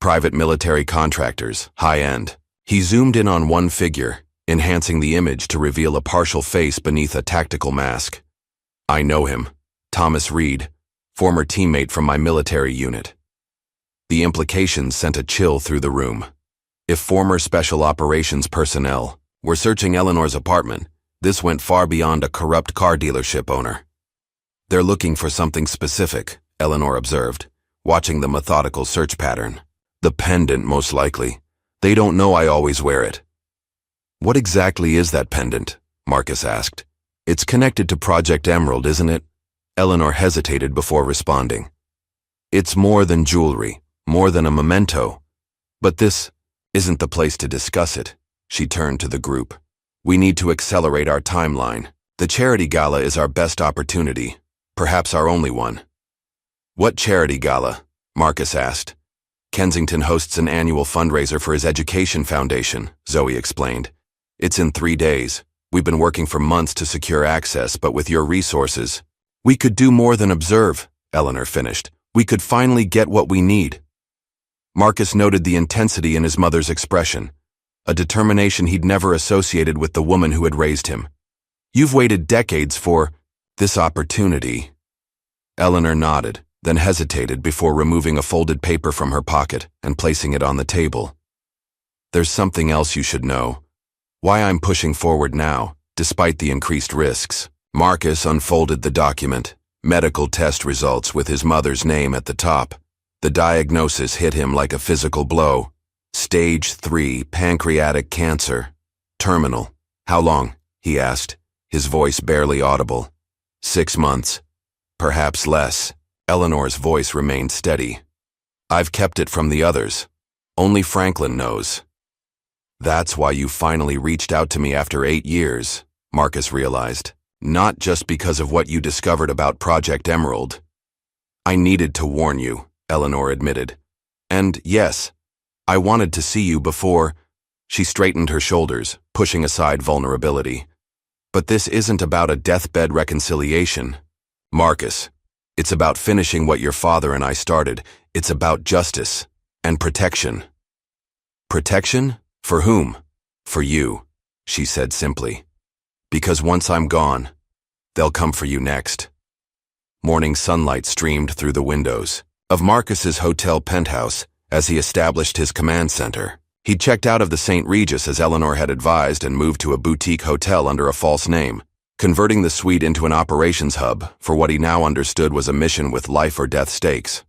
"Private military contractors, high-end." He zoomed in on one figure, enhancing the image to reveal a partial face beneath a tactical mask. "I know him. Thomas Reed, former teammate from my military unit." The implications sent a chill through the room. If former special operations personnel were searching Eleanor's apartment, this went far beyond a corrupt car dealership owner. "They're looking for something specific," Eleanor observed, watching the methodical search pattern. "The pendant, most likely. They don't know I always wear it." "What exactly is that pendant?" Marcus asked. "It's connected to Project Emerald, isn't it?" Eleanor hesitated before responding. "It's more than jewelry, more than a memento. But this isn't the place to discuss it." She turned to the group. "We need to accelerate our timeline. The charity gala is our best opportunity, perhaps our only one." "What charity gala?" Marcus asked. "Kensington hosts an annual fundraiser for his education foundation," Zoe explained. "It's in 3 days. We've been working for months to secure access, but with your resources, we could do more than observe," Eleanor finished. "We could finally get what we need." Marcus noted the intensity in his mother's expression, a determination he'd never associated with the woman who had raised him. "You've waited decades for this opportunity." Eleanor nodded, then hesitated before removing a folded paper from her pocket and placing it on the table. "There's something else you should know. Why I'm pushing forward now, despite the increased risks." Marcus unfolded the document, medical test results with his mother's name at the top. The diagnosis hit him like a physical blow. Stage 3 pancreatic cancer. Terminal. "How long?" he asked, his voice barely audible. 6 months. Perhaps less. Eleanor's voice remained steady. "I've kept it from the others. Only Franklin knows." "That's why you finally reached out to me after 8 years, Marcus realized. "Not just because of what you discovered about Project Emerald." "I needed to warn you," Eleanor admitted. "And yes, I wanted to see you before." She straightened her shoulders, pushing aside vulnerability. "But this isn't about a deathbed reconciliation, Marcus. It's about finishing what your father and I started. It's about justice and protection." "Protection? For whom?" "For you," she said simply. "Because once I'm gone, they'll come for you next." Morning sunlight streamed through the windows of Marcus's hotel penthouse as he established his command center. He'd checked out of the St. Regis as Eleanor had advised and moved to a boutique hotel under a false name, converting the suite into an operations hub for what he now understood was a mission with life or death stakes.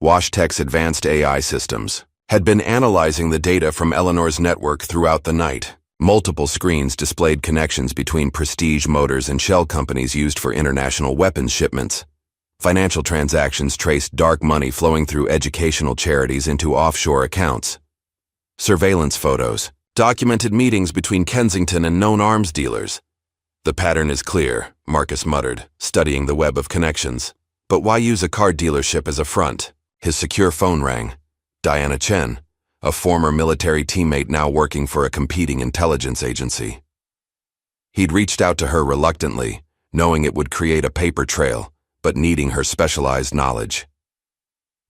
WashTech's advanced AI systems had been analyzing the data from Eleanor's network throughout the night. Multiple screens displayed connections between Prestige Motors and shell companies used for international weapons shipments. Financial transactions traced dark money flowing through educational charities into offshore accounts. Surveillance photos documented meetings between Kensington and known arms dealers. The pattern is clear, Marcus muttered, studying the web of connections. But why use a car dealership as a front? His secure phone rang. Diana Chen, a former military teammate now working for a competing intelligence agency. He'd reached out to her reluctantly, knowing it would create a paper trail, but needing her specialized knowledge.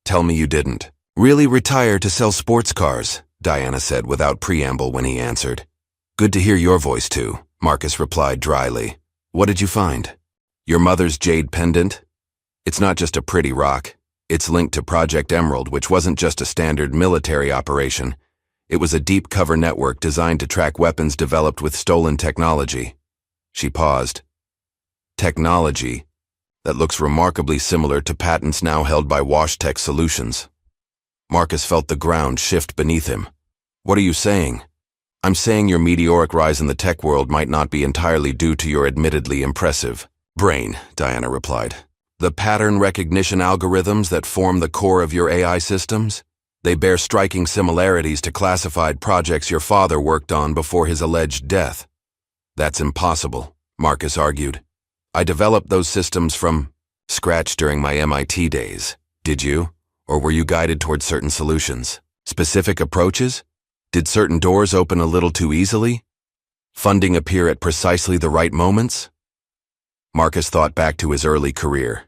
"Tell me you didn't really retire to sell sports cars," Diana said without preamble when he answered. "Good to hear your voice too," Marcus replied dryly. "What did you find? Your mother's jade pendant? It's not just a pretty rock. It's linked to Project Emerald, which wasn't just a standard military operation. It was a deep cover network designed to track weapons developed with stolen technology." She paused. "Technology that looks remarkably similar to patents now held by WashTech Solutions." Marcus felt the ground shift beneath him. "What are you saying?" "I'm saying your meteoric rise in the tech world might not be entirely due to your admittedly impressive brain," Diana replied. "The pattern recognition algorithms that form the core of your AI systems? They bear striking similarities to classified projects your father worked on before his alleged death." "That's impossible," Marcus argued. "I developed those systems from scratch during my MIT days. Did you? Or were you guided toward certain solutions? Specific approaches? Did certain doors open a little too easily? Funding appear at precisely the right moments?" Marcus thought back to his early career.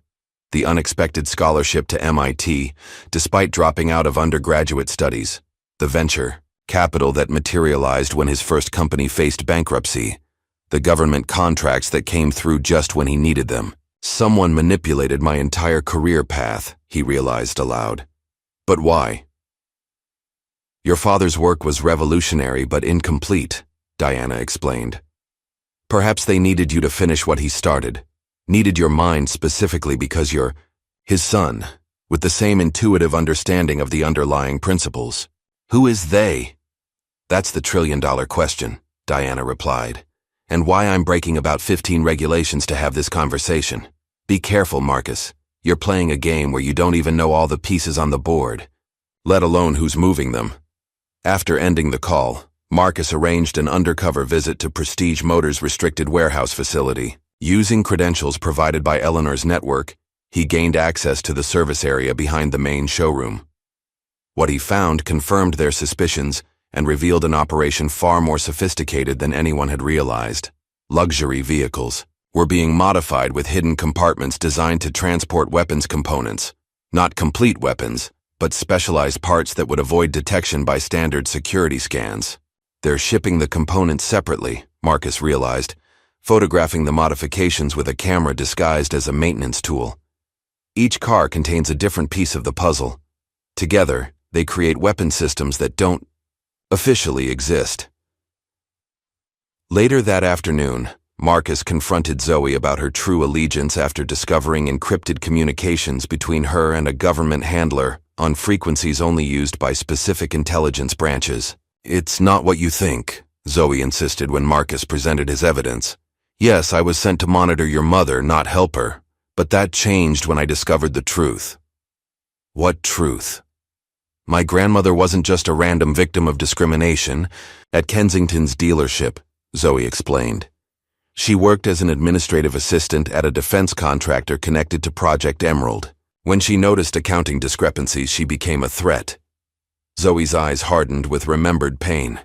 The unexpected scholarship to MIT, despite dropping out of undergraduate studies. The venture capital that materialized when his first company faced bankruptcy. The government contracts that came through just when he needed them. "Someone manipulated my entire career path," he realized aloud. "But why?" "Your father's work was revolutionary but incomplete," Diana explained. "Perhaps they needed you to finish what he started. Needed your mind specifically because you're his son, with the same intuitive understanding of the underlying principles." "Who is they?" "That's the trillion-dollar question," Diana replied. "And why I'm breaking about 15 regulations to have this conversation. Be careful, Marcus. You're playing a game where you don't even know all the pieces on the board, let alone who's moving them." After ending the call, Marcus arranged an undercover visit to Prestige Motors' restricted warehouse facility. Using credentials provided by Eleanor's network, he gained access to the service area behind the main showroom. What he found confirmed their suspicions and revealed an operation far more sophisticated than anyone had realized. Luxury vehicles were being modified with hidden compartments designed to transport weapons components. Not complete weapons, but specialized parts that would avoid detection by standard security scans. They're shipping the components separately, Marcus realized, photographing the modifications with a camera disguised as a maintenance tool. Each car contains a different piece of the puzzle. Together, they create weapon systems that don't officially exist. Later that afternoon, Marcus confronted Zoe about her true allegiance after discovering encrypted communications between her and a government handler on frequencies only used by specific intelligence branches. "It's not what you think," Zoe insisted when Marcus presented his evidence. "Yes, I was sent to monitor your mother, not help her, but that changed when I discovered the truth." "What truth?" "My grandmother wasn't just a random victim of discrimination at Kensington's dealership," Zoe explained. "She worked as an administrative assistant at a defense contractor connected to Project Emerald. When she noticed accounting discrepancies, she became a threat." Zoe's eyes hardened with remembered pain.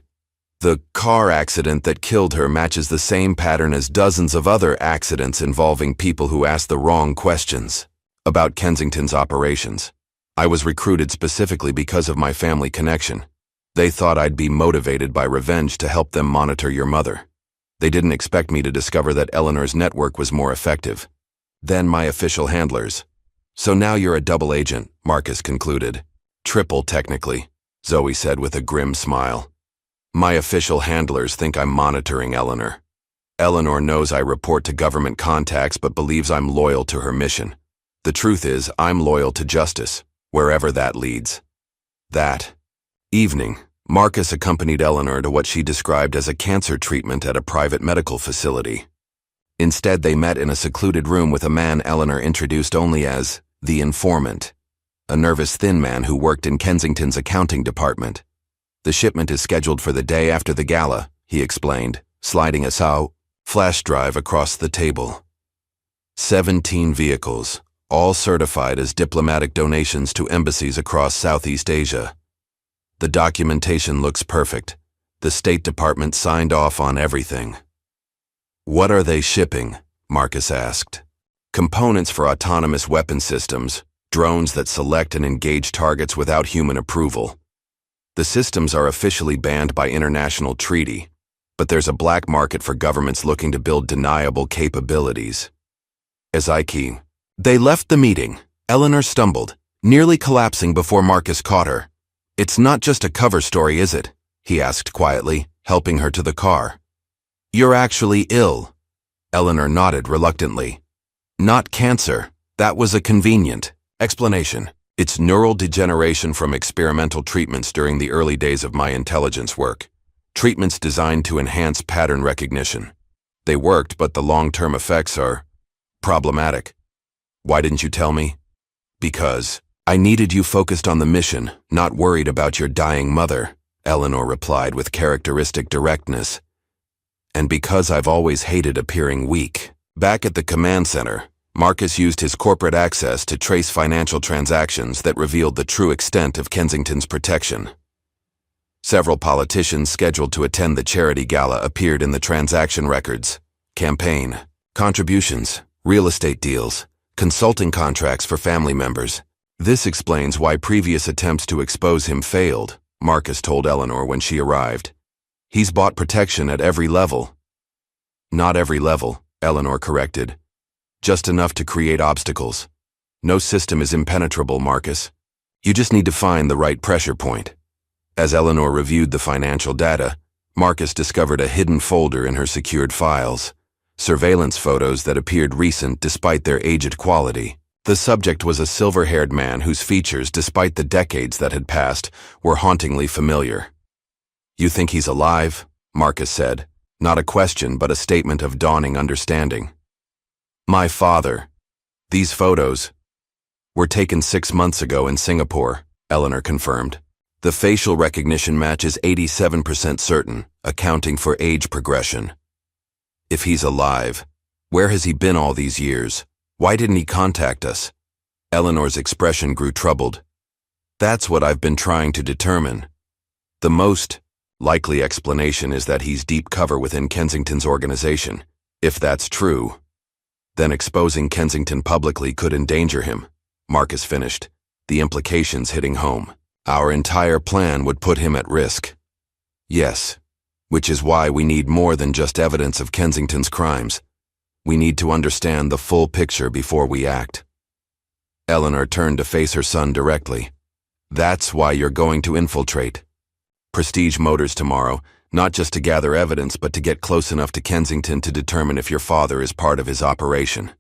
"The car accident that killed her matches the same pattern as dozens of other accidents involving people who asked the wrong questions about Kensington's operations. I was recruited specifically because of my family connection. They thought I'd be motivated by revenge to help them monitor your mother. They didn't expect me to discover that Eleanor's network was more effective than my official handlers. So now you're a double agent," Marcus concluded. "Triple, technically," Zoe said with a grim smile. "My official handlers think I'm monitoring Eleanor. Eleanor knows I report to government contacts but believes I'm loyal to her mission. The truth is, I'm loyal to justice, wherever that leads." That evening, Marcus accompanied Eleanor to what she described as a cancer treatment at a private medical facility. Instead, they met in a secluded room with a man Eleanor introduced only as the informant, a nervous thin man who worked in Kensington's accounting department. "The shipment is scheduled for the day after the gala," he explained, sliding a flash drive across the table. 17 vehicles, all certified as diplomatic donations to embassies across Southeast Asia. "The documentation looks perfect. The State Department signed off on everything." "What are they shipping?" Marcus asked. "Components for autonomous weapon systems, drones that select and engage targets without human approval. The systems are officially banned by international treaty, but there's a black market for governments looking to build deniable capabilities." They left the meeting. Eleanor stumbled, nearly collapsing before Marcus caught her. "It's not just a cover story, is it?" he asked quietly, helping her to the car. "You're actually ill." Eleanor nodded reluctantly. "Not cancer. That was a convenient explanation. It's neural degeneration from experimental treatments during the early days of my intelligence work. Treatments designed to enhance pattern recognition. They worked, but the long-term effects are problematic." "Why didn't you tell me?" "Because I needed you focused on the mission, not worried about your dying mother," Eleanor replied with characteristic directness. "And because I've always hated appearing weak." Back at the command center, Marcus used his corporate access to trace financial transactions that revealed the true extent of Kensington's protection. Several politicians scheduled to attend the charity gala appeared in the transaction records: campaign contributions, real estate deals, consulting contracts for family members. "This explains why previous attempts to expose him failed," Marcus told Eleanor when she arrived. "He's bought protection at every level." "Not every level," Eleanor corrected. "Just enough to create obstacles. No system is impenetrable, Marcus. You just need to find the right pressure point." As Eleanor reviewed the financial data, Marcus discovered a hidden folder in her secured files. Surveillance photos that appeared recent despite their aged quality. The subject was a silver-haired man whose features, despite the decades that had passed, were hauntingly familiar. "You think he's alive?" Marcus said, not a question but a statement of dawning understanding. "My father. These photos were taken 6 months ago in Singapore," Eleanor confirmed. "The facial recognition match is 87% certain, accounting for age progression. If he's alive, where has he been all these years? Why didn't he contact us?" Eleanor's expression grew troubled. "That's what I've been trying to determine. The most likely explanation is that he's deep cover within Kensington's organization. If that's true, then exposing Kensington publicly could endanger him," Marcus finished, the implications hitting home. "Our entire plan would put him at risk." "Yes, which is why we need more than just evidence of Kensington's crimes. We need to understand the full picture before we act." Eleanor turned to face her son directly. "That's why you're going to infiltrate Prestige Motors tomorrow, not just to gather evidence, but to get close enough to Kensington to determine if your father is part of his operation."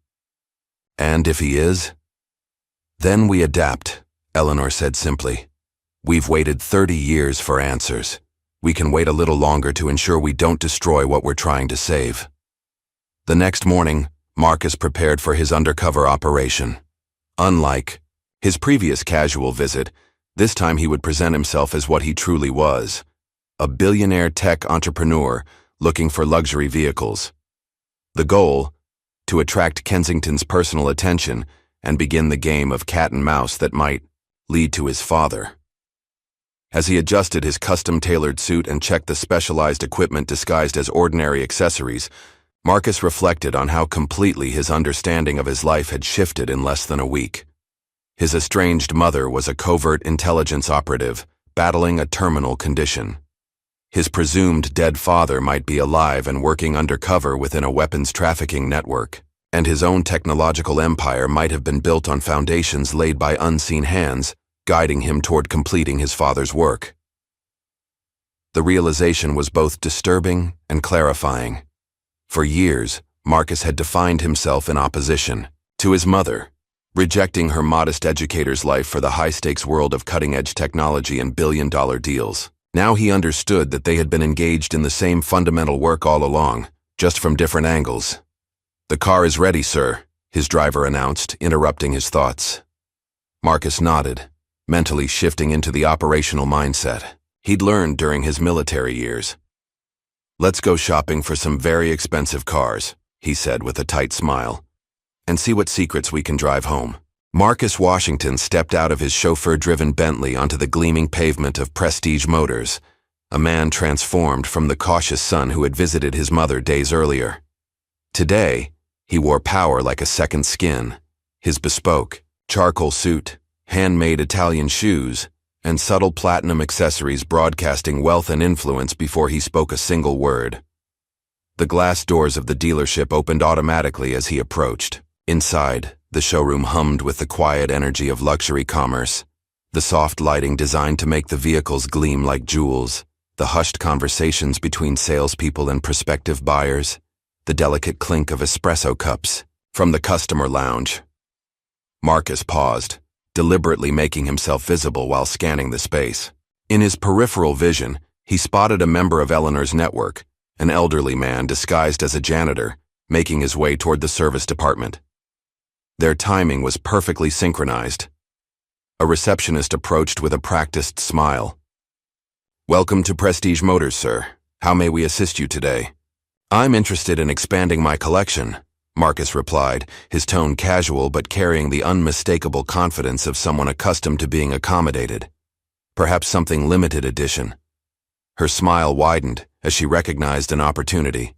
"And if he is?" "Then we adapt," Eleanor said simply. "We've waited 30 years for answers. We can wait a little longer to ensure we don't destroy what we're trying to save." The next morning, Marcus prepared for his undercover operation. Unlike his previous casual visit, this time he would present himself as what he truly was: a billionaire tech entrepreneur looking for luxury vehicles. The goal: to attract Kensington's personal attention and begin the game of cat and mouse that might lead to his father. As he adjusted his custom-tailored suit and checked the specialized equipment disguised as ordinary accessories, Marcus reflected on how completely his understanding of his life had shifted in less than a week. His estranged mother was a covert intelligence operative, battling a terminal condition. His presumed dead father might be alive and working undercover within a weapons trafficking network, and his own technological empire might have been built on foundations laid by unseen hands, guiding him toward completing his father's work. The realization was both disturbing and clarifying. For years, Marcus had defined himself in opposition to his mother, rejecting her modest educator's life for the high-stakes world of cutting-edge technology and billion-dollar deals. Now he understood that they had been engaged in the same fundamental work all along, just from different angles. "The car is ready, sir," his driver announced, interrupting his thoughts. Marcus nodded, mentally shifting into the operational mindset he'd learned during his military years. "Let's go shopping for some very expensive cars," he said with a tight smile, "and see what secrets we can drive home." Marcus Washington stepped out of his chauffeur-driven Bentley onto the gleaming pavement of Prestige Motors, a man transformed from the cautious son who had visited his mother days earlier. Today, he wore power like a second skin. His bespoke, charcoal suit, handmade Italian shoes, and subtle platinum accessories broadcasting wealth and influence before he spoke a single word. The glass doors of the dealership opened automatically as he approached. Inside, the showroom hummed with the quiet energy of luxury commerce, the soft lighting designed to make the vehicles gleam like jewels, the hushed conversations between salespeople and prospective buyers, the delicate clink of espresso cups from the customer lounge. Marcus paused, deliberately making himself visible while scanning the space. In his peripheral vision, he spotted a member of Eleanor's network, an elderly man disguised as a janitor, making his way toward the service department. Their timing was perfectly synchronized. A receptionist approached with a practiced smile. "Welcome to Prestige Motors, sir. How may we assist you today?" "I'm interested in expanding my collection," Marcus replied, his tone casual but carrying the unmistakable confidence of someone accustomed to being accommodated. "Perhaps something limited edition." Her smile widened as she recognized an opportunity.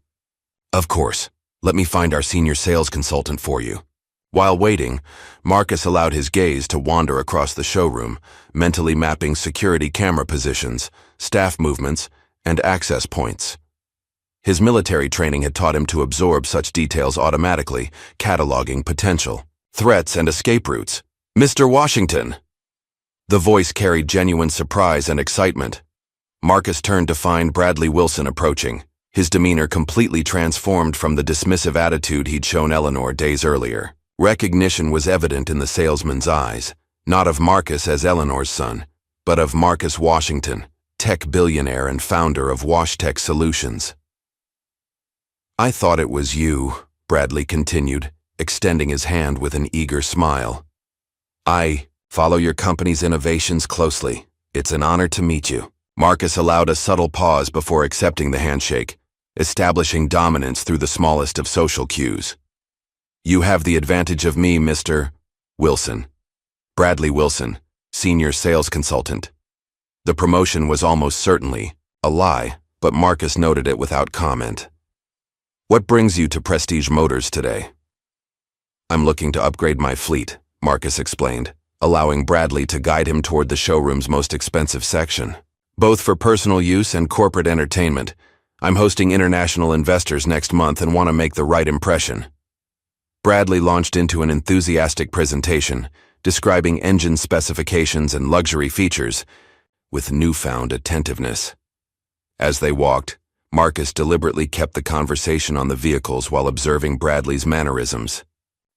"Of course. Let me find our senior sales consultant for you." While waiting, Marcus allowed his gaze to wander across the showroom, mentally mapping security camera positions, staff movements, and access points. His military training had taught him to absorb such details automatically, cataloging potential threats and escape routes. "Mr. Washington!" The voice carried genuine surprise and excitement. Marcus turned to find Bradley Wilson approaching, his demeanor completely transformed from the dismissive attitude he'd shown Eleanor days earlier. Recognition was evident in the salesman's eyes, not of Marcus as Eleanor's son, but of Marcus Washington, tech billionaire and founder of WashTech Solutions. "I thought it was you," Bradley continued, extending his hand with an eager smile. "I follow your company's innovations closely. It's an honor to meet you." Marcus allowed a subtle pause before accepting the handshake, establishing dominance through the smallest of social cues. "You have the advantage of me, Mr. Wilson." Bradley Wilson, senior sales consultant. The promotion was almost certainly a lie, but Marcus noted it without comment. "What brings you to Prestige Motors today?" "I'm looking to upgrade my fleet," Marcus explained, allowing Bradley to guide him toward the showroom's most expensive section. "Both for personal use and corporate entertainment. I'm hosting international investors next month and want to make the right impression." Bradley launched into an enthusiastic presentation, describing engine specifications and luxury features with newfound attentiveness. As they walked, Marcus deliberately kept the conversation on the vehicles while observing Bradley's mannerisms.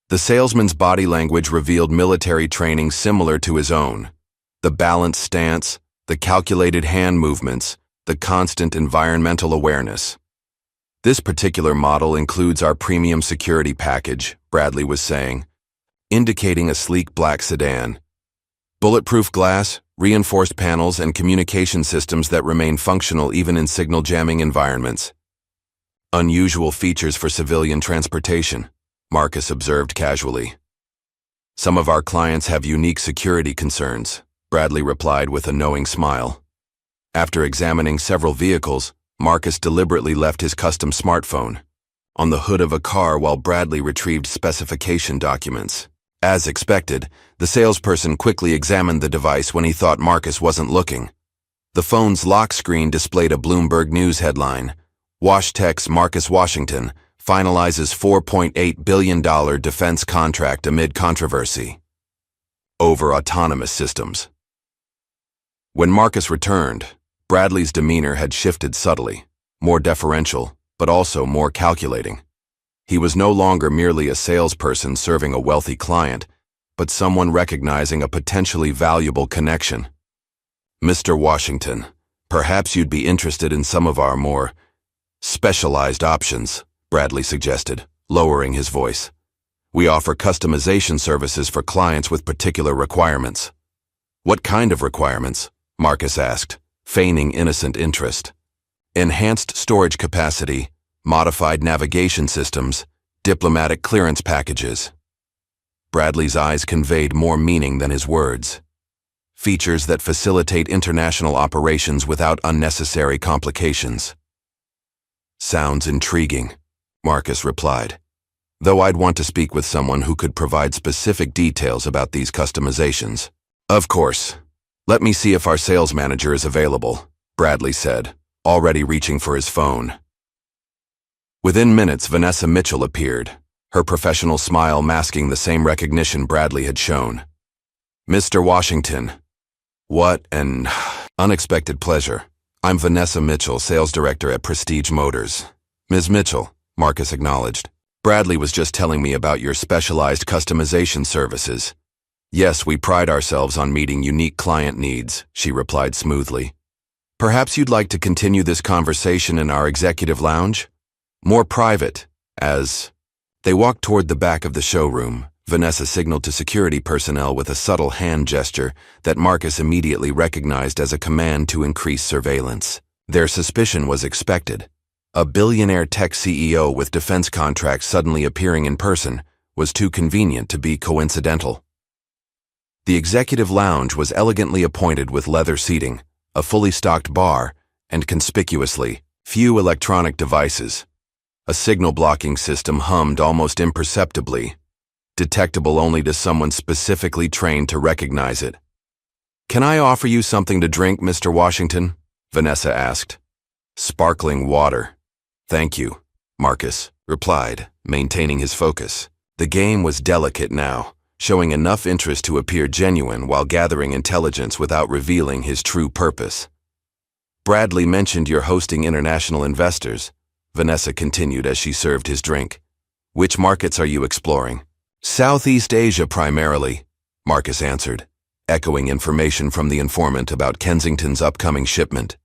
The salesman's body language revealed military training similar to his own. The balanced stance, the calculated hand movements, the constant environmental awareness. "This particular model includes our premium security package," Bradley was saying, indicating a sleek black sedan. "Bulletproof glass, reinforced panels, and communication systems that remain functional even in signal jamming environments. Unusual features for civilian transportation," Marcus observed casually. "Some of our clients have unique security concerns," Bradley replied with a knowing smile. After examining several vehicles, Marcus deliberately left his custom smartphone on the hood of a car while Bradley retrieved specification documents. As expected, the salesperson quickly examined the device when he thought Marcus wasn't looking. The phone's lock screen displayed a Bloomberg News headline: "WashTech's Marcus Washington finalizes $4.8 billion defense contract amid controversy over autonomous systems." When Marcus returned, Bradley's demeanor had shifted subtly, more deferential, but also more calculating. He was no longer merely a salesperson serving a wealthy client, but someone recognizing a potentially valuable connection. "Mr. Washington, perhaps you'd be interested in some of our more specialized options," Bradley suggested, lowering his voice. "We offer customization services for clients with particular requirements." "What kind of requirements?" Marcus asked, feigning innocent interest. "Enhanced storage capacity, modified navigation systems, diplomatic clearance packages." Bradley's eyes conveyed more meaning than his words. "Features that facilitate international operations without unnecessary complications." "Sounds intriguing," Marcus replied, "though I'd want to speak with someone who could provide specific details about these customizations." "Of course. Let me see if our sales manager is available," Bradley said, already reaching for his phone. Within minutes, Vanessa Mitchell appeared, her professional smile masking the same recognition Bradley had shown. "Mr. Washington, what an unexpected pleasure. I'm Vanessa Mitchell, sales director at Prestige Motors." "Ms. Mitchell," Marcus acknowledged, "Bradley was just telling me about your specialized customization services." "Yes, we pride ourselves on meeting unique client needs," she replied smoothly. "Perhaps you'd like to continue this conversation in our executive lounge? More private, as..." They walked toward the back of the showroom. Vanessa signaled to security personnel with a subtle hand gesture that Marcus immediately recognized as a command to increase surveillance. Their suspicion was expected. A billionaire tech CEO with defense contracts suddenly appearing in person was too convenient to be coincidental. The executive lounge was elegantly appointed with leather seating, a fully stocked bar, and conspicuously, few electronic devices. A signal blocking system hummed almost imperceptibly, detectable only to someone specifically trained to recognize it. "Can I offer you something to drink, Mr. Washington?" Vanessa asked. "Sparkling water." "Thank you," Marcus replied, maintaining his focus. The game was delicate now, showing enough interest to appear genuine while gathering intelligence without revealing his true purpose. "Bradley mentioned you're hosting international investors," Vanessa continued as she served his drink. "Which markets are you exploring?" "Southeast Asia primarily," Marcus answered, echoing information from the informant about Kensington's upcoming shipment.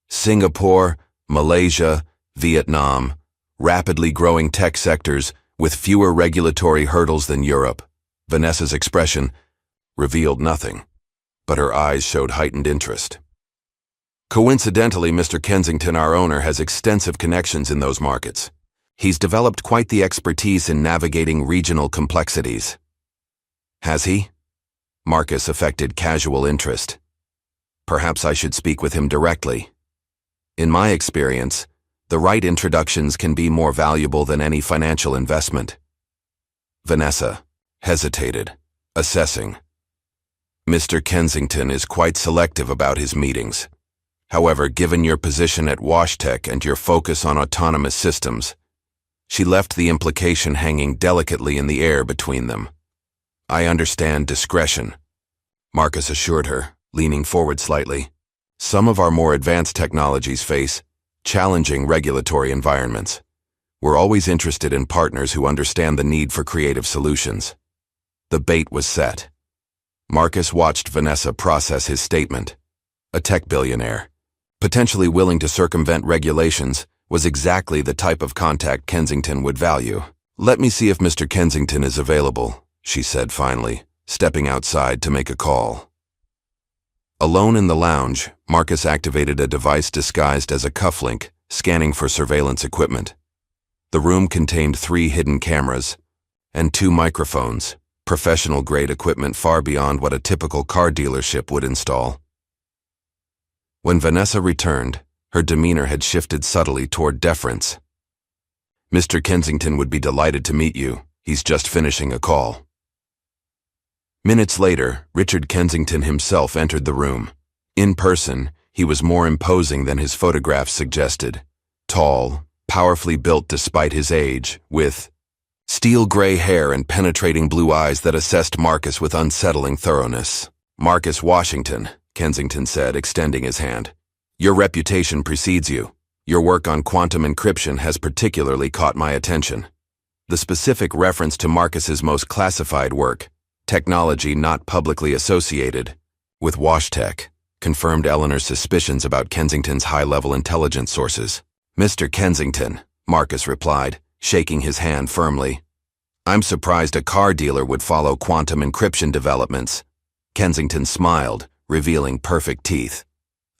"Singapore, Malaysia, Vietnam, rapidly growing tech sectors with fewer regulatory hurdles than Europe." Vanessa's expression revealed nothing, but her eyes showed heightened interest. "Coincidentally, Mr. Kensington, our owner, has extensive connections in those markets. He's developed quite the expertise in navigating regional complexities." "Has he?" Marcus affected casual interest. "Perhaps I should speak with him directly. In my experience, the right introductions can be more valuable than any financial investment." Vanessa hesitated, assessing. "Mr. Kensington is quite selective about his meetings. However, given your position at WashTech and your focus on autonomous systems," she left the implication hanging delicately in the air between them. "I understand discretion," Marcus assured her, leaning forward slightly. "Some of our more advanced technologies face challenging regulatory environments. We're always interested in partners who understand the need for creative solutions." The bait was set. Marcus watched Vanessa process his statement. A tech billionaire, potentially willing to circumvent regulations, was exactly the type of contact Kensington would value. "Let me see if Mr. Kensington is available," she said finally, stepping outside to make a call. Alone in the lounge, Marcus activated a device disguised as a cufflink, scanning for surveillance equipment. The room contained 3 hidden cameras and 2 microphones, professional-grade equipment far beyond what a typical car dealership would install. When Vanessa returned, her demeanor had shifted subtly toward deference. "Mr. Kensington would be delighted to meet you. He's just finishing a call." Minutes later, Richard Kensington himself entered the room. In person, he was more imposing than his photographs suggested. Tall, powerfully built despite his age, with steel gray hair and penetrating blue eyes that assessed Marcus with unsettling thoroughness. "Marcus Washington," Kensington said, extending his hand. "Your reputation precedes you. Your work on quantum encryption has particularly caught my attention." The specific reference to Marcus's most classified work, technology not publicly associated with WashTech, confirmed Eleanor's suspicions about Kensington's high-level intelligence sources. "Mr. Kensington," Marcus replied, shaking his hand firmly. I'm surprised a car dealer would follow quantum encryption developments. Kensington smiled, revealing perfect teeth.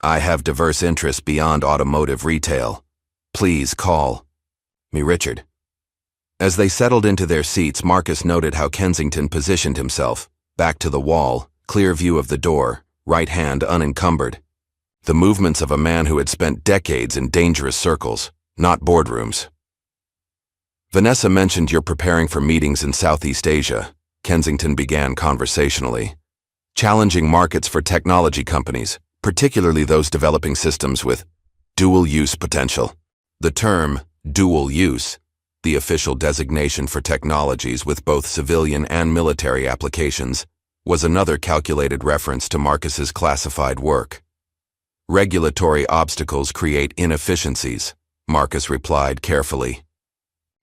I have diverse interests beyond automotive retail. Please call me Richard. As they settled into their seats, Marcus noted how Kensington positioned himself, back to the wall, clear view of the door, right hand unencumbered. The movements of a man who had spent decades in dangerous circles, not boardrooms. Vanessa mentioned you're preparing for meetings in Southeast Asia, Kensington began conversationally. Challenging markets for technology companies, particularly those developing systems with dual-use potential. The term dual-use, the official designation for technologies with both civilian and military applications, was another calculated reference to Marcus's classified work. Regulatory obstacles create inefficiencies, Marcus replied carefully.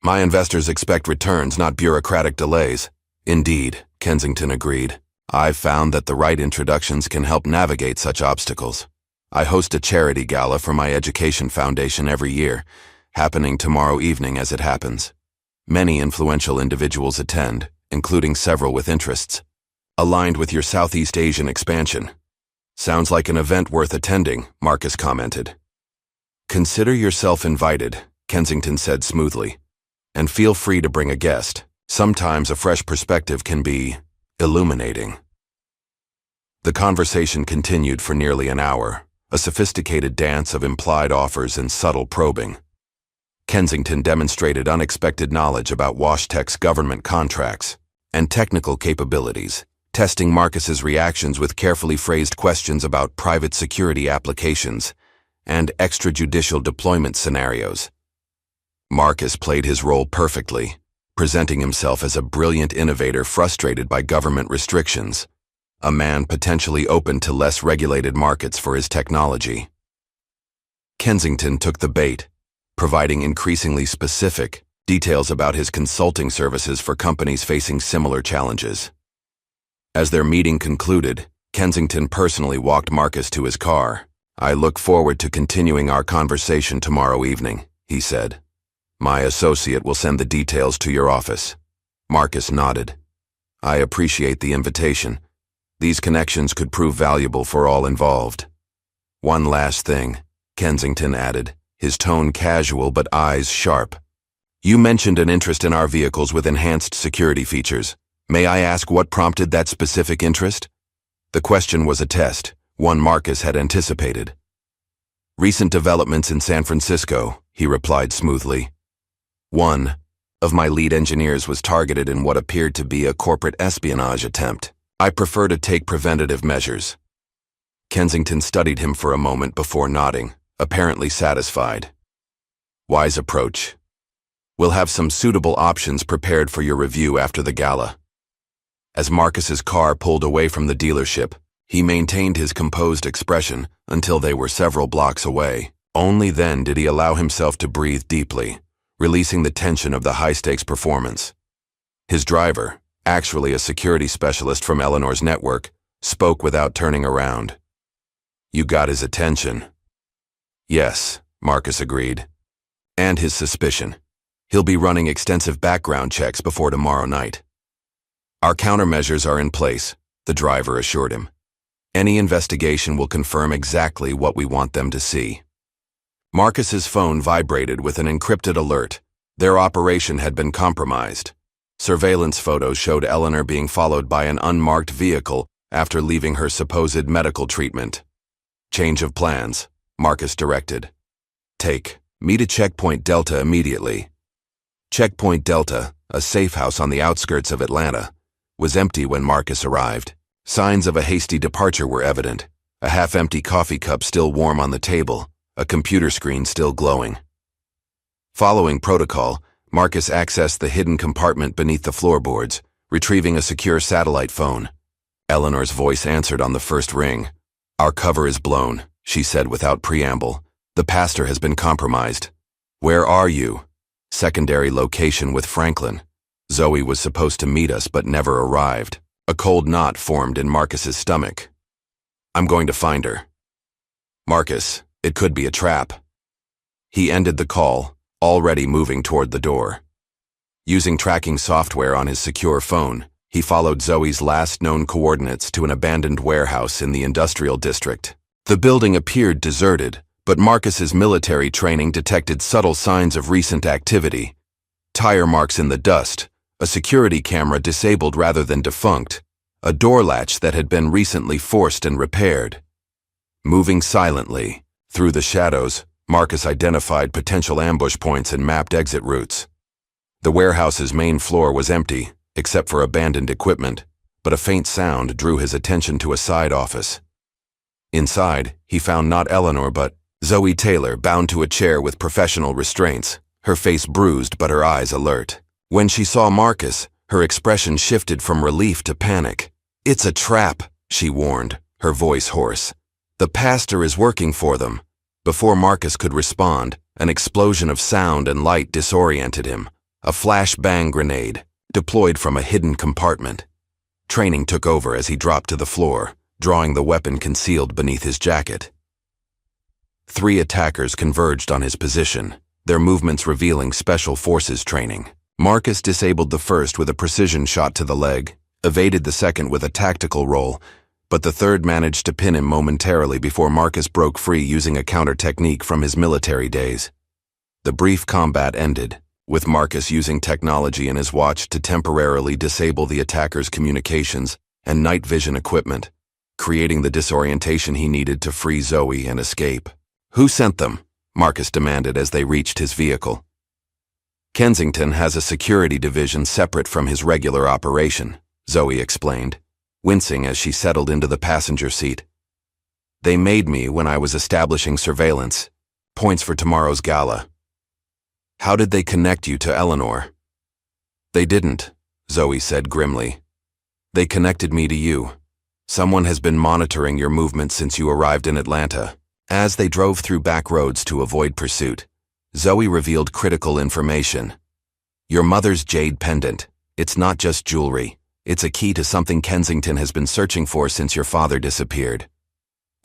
My investors expect returns, not bureaucratic delays. Indeed, Kensington agreed. I've found that the right introductions can help navigate such obstacles. I host a charity gala for my education foundation every year, happening tomorrow evening as it happens. Many influential individuals attend, including several with interests aligned with your Southeast Asian expansion. Sounds like an event worth attending, Marcus commented. Consider yourself invited, Kensington said smoothly. And feel free to bring a guest. Sometimes a fresh perspective can be illuminating. The conversation continued for nearly an hour, a sophisticated dance of implied offers and subtle probing. Kensington demonstrated unexpected knowledge about WashTech's government contracts and technical capabilities, testing Marcus's reactions with carefully phrased questions about private security applications and extrajudicial deployment scenarios. Marcus played his role perfectly, presenting himself as a brilliant innovator frustrated by government restrictions, a man potentially open to less regulated markets for his technology. Kensington took the bait, providing increasingly specific details about his consulting services for companies facing similar challenges. As their meeting concluded, Kensington personally walked Marcus to his car. I look forward to continuing our conversation tomorrow evening, he said. My associate will send the details to your office. Marcus nodded. I appreciate the invitation. These connections could prove valuable for all involved. One last thing, Kensington added, his tone casual but eyes sharp. You mentioned an interest in our vehicles with enhanced security features. May I ask what prompted that specific interest? The question was a test, one Marcus had anticipated. Recent developments in San Francisco, he replied smoothly. One of my lead engineers was targeted in what appeared to be a corporate espionage attempt. I prefer to take preventative measures. Kensington studied him for a moment before nodding, apparently satisfied. Wise approach. We'll have some suitable options prepared for your review after the gala. As Marcus's car pulled away from the dealership, he maintained his composed expression until they were several blocks away. Only then did he allow himself to breathe deeply, releasing the tension of the high-stakes performance. His driver, actually a security specialist from Eleanor's network, spoke without turning around. You got his attention. Yes, Marcus agreed. And his suspicion. He'll be running extensive background checks before tomorrow night. Our countermeasures are in place, the driver assured him. Any investigation will confirm exactly what we want them to see. Marcus's phone vibrated with an encrypted alert. Their operation had been compromised. Surveillance photos showed Eleanor being followed by an unmarked vehicle after leaving her supposed medical treatment. Change of plans, Marcus directed. Take me to Checkpoint Delta immediately. Checkpoint Delta, a safe house on the outskirts of Atlanta, was empty when Marcus arrived. Signs of a hasty departure were evident. A half-empty coffee cup still warm on the table, a computer screen still glowing. Following protocol, Marcus accessed the hidden compartment beneath the floorboards, retrieving a secure satellite phone. Eleanor's voice answered on the first ring. Our cover is blown, she said without preamble. The pastor has been compromised. Where are you? Secondary location with Franklin. Zoe was supposed to meet us but never arrived. A cold knot formed in Marcus's stomach. I'm going to find her. Marcus, it could be a trap. He ended the call, already moving toward the door. Using tracking software on his secure phone, he followed Zoe's last known coordinates to an abandoned warehouse in the industrial district. The building appeared deserted, but Marcus's military training detected subtle signs of recent activity. Tire marks in the dust, a security camera disabled rather than defunct, a door latch that had been recently forced and repaired. Moving silently, through the shadows, Marcus identified potential ambush points and mapped exit routes. The warehouse's main floor was empty, except for abandoned equipment, but a faint sound drew his attention to a side office. Inside, he found not Eleanor but Zoe Taylor, bound to a chair with professional restraints, her face bruised but her eyes alert. When she saw Marcus, her expression shifted from relief to panic. "It's a trap," she warned, her voice hoarse. "The pastor is working for them." Before Marcus could respond, an explosion of sound and light disoriented him. A flash-bang grenade, deployed from a hidden compartment. Training took over as he dropped to the floor, drawing the weapon concealed beneath his jacket. 3 attackers converged on his position, their movements revealing special forces training. Marcus disabled the first with a precision shot to the leg, evaded the second with a tactical roll, but the third managed to pin him momentarily before Marcus broke free using a counter technique from his military days. The brief combat ended, with Marcus using technology in his watch to temporarily disable the attacker's communications and night vision equipment, creating the disorientation he needed to free Zoe and escape. "Who sent them?" Marcus demanded as they reached his vehicle. "Kensington has a security division separate from his regular operation," Zoe explained, wincing as she settled into the passenger seat. "They made me when I was establishing surveillance. Points for tomorrow's gala." "How did they connect you to Eleanor?" "They didn't," Zoe said grimly. "They connected me to you. Someone has been monitoring your movements since you arrived in Atlanta." As they drove through back roads to avoid pursuit, Zoe revealed critical information. "Your mother's jade pendant. It's not just jewelry. It's a key to something Kensington has been searching for since your father disappeared."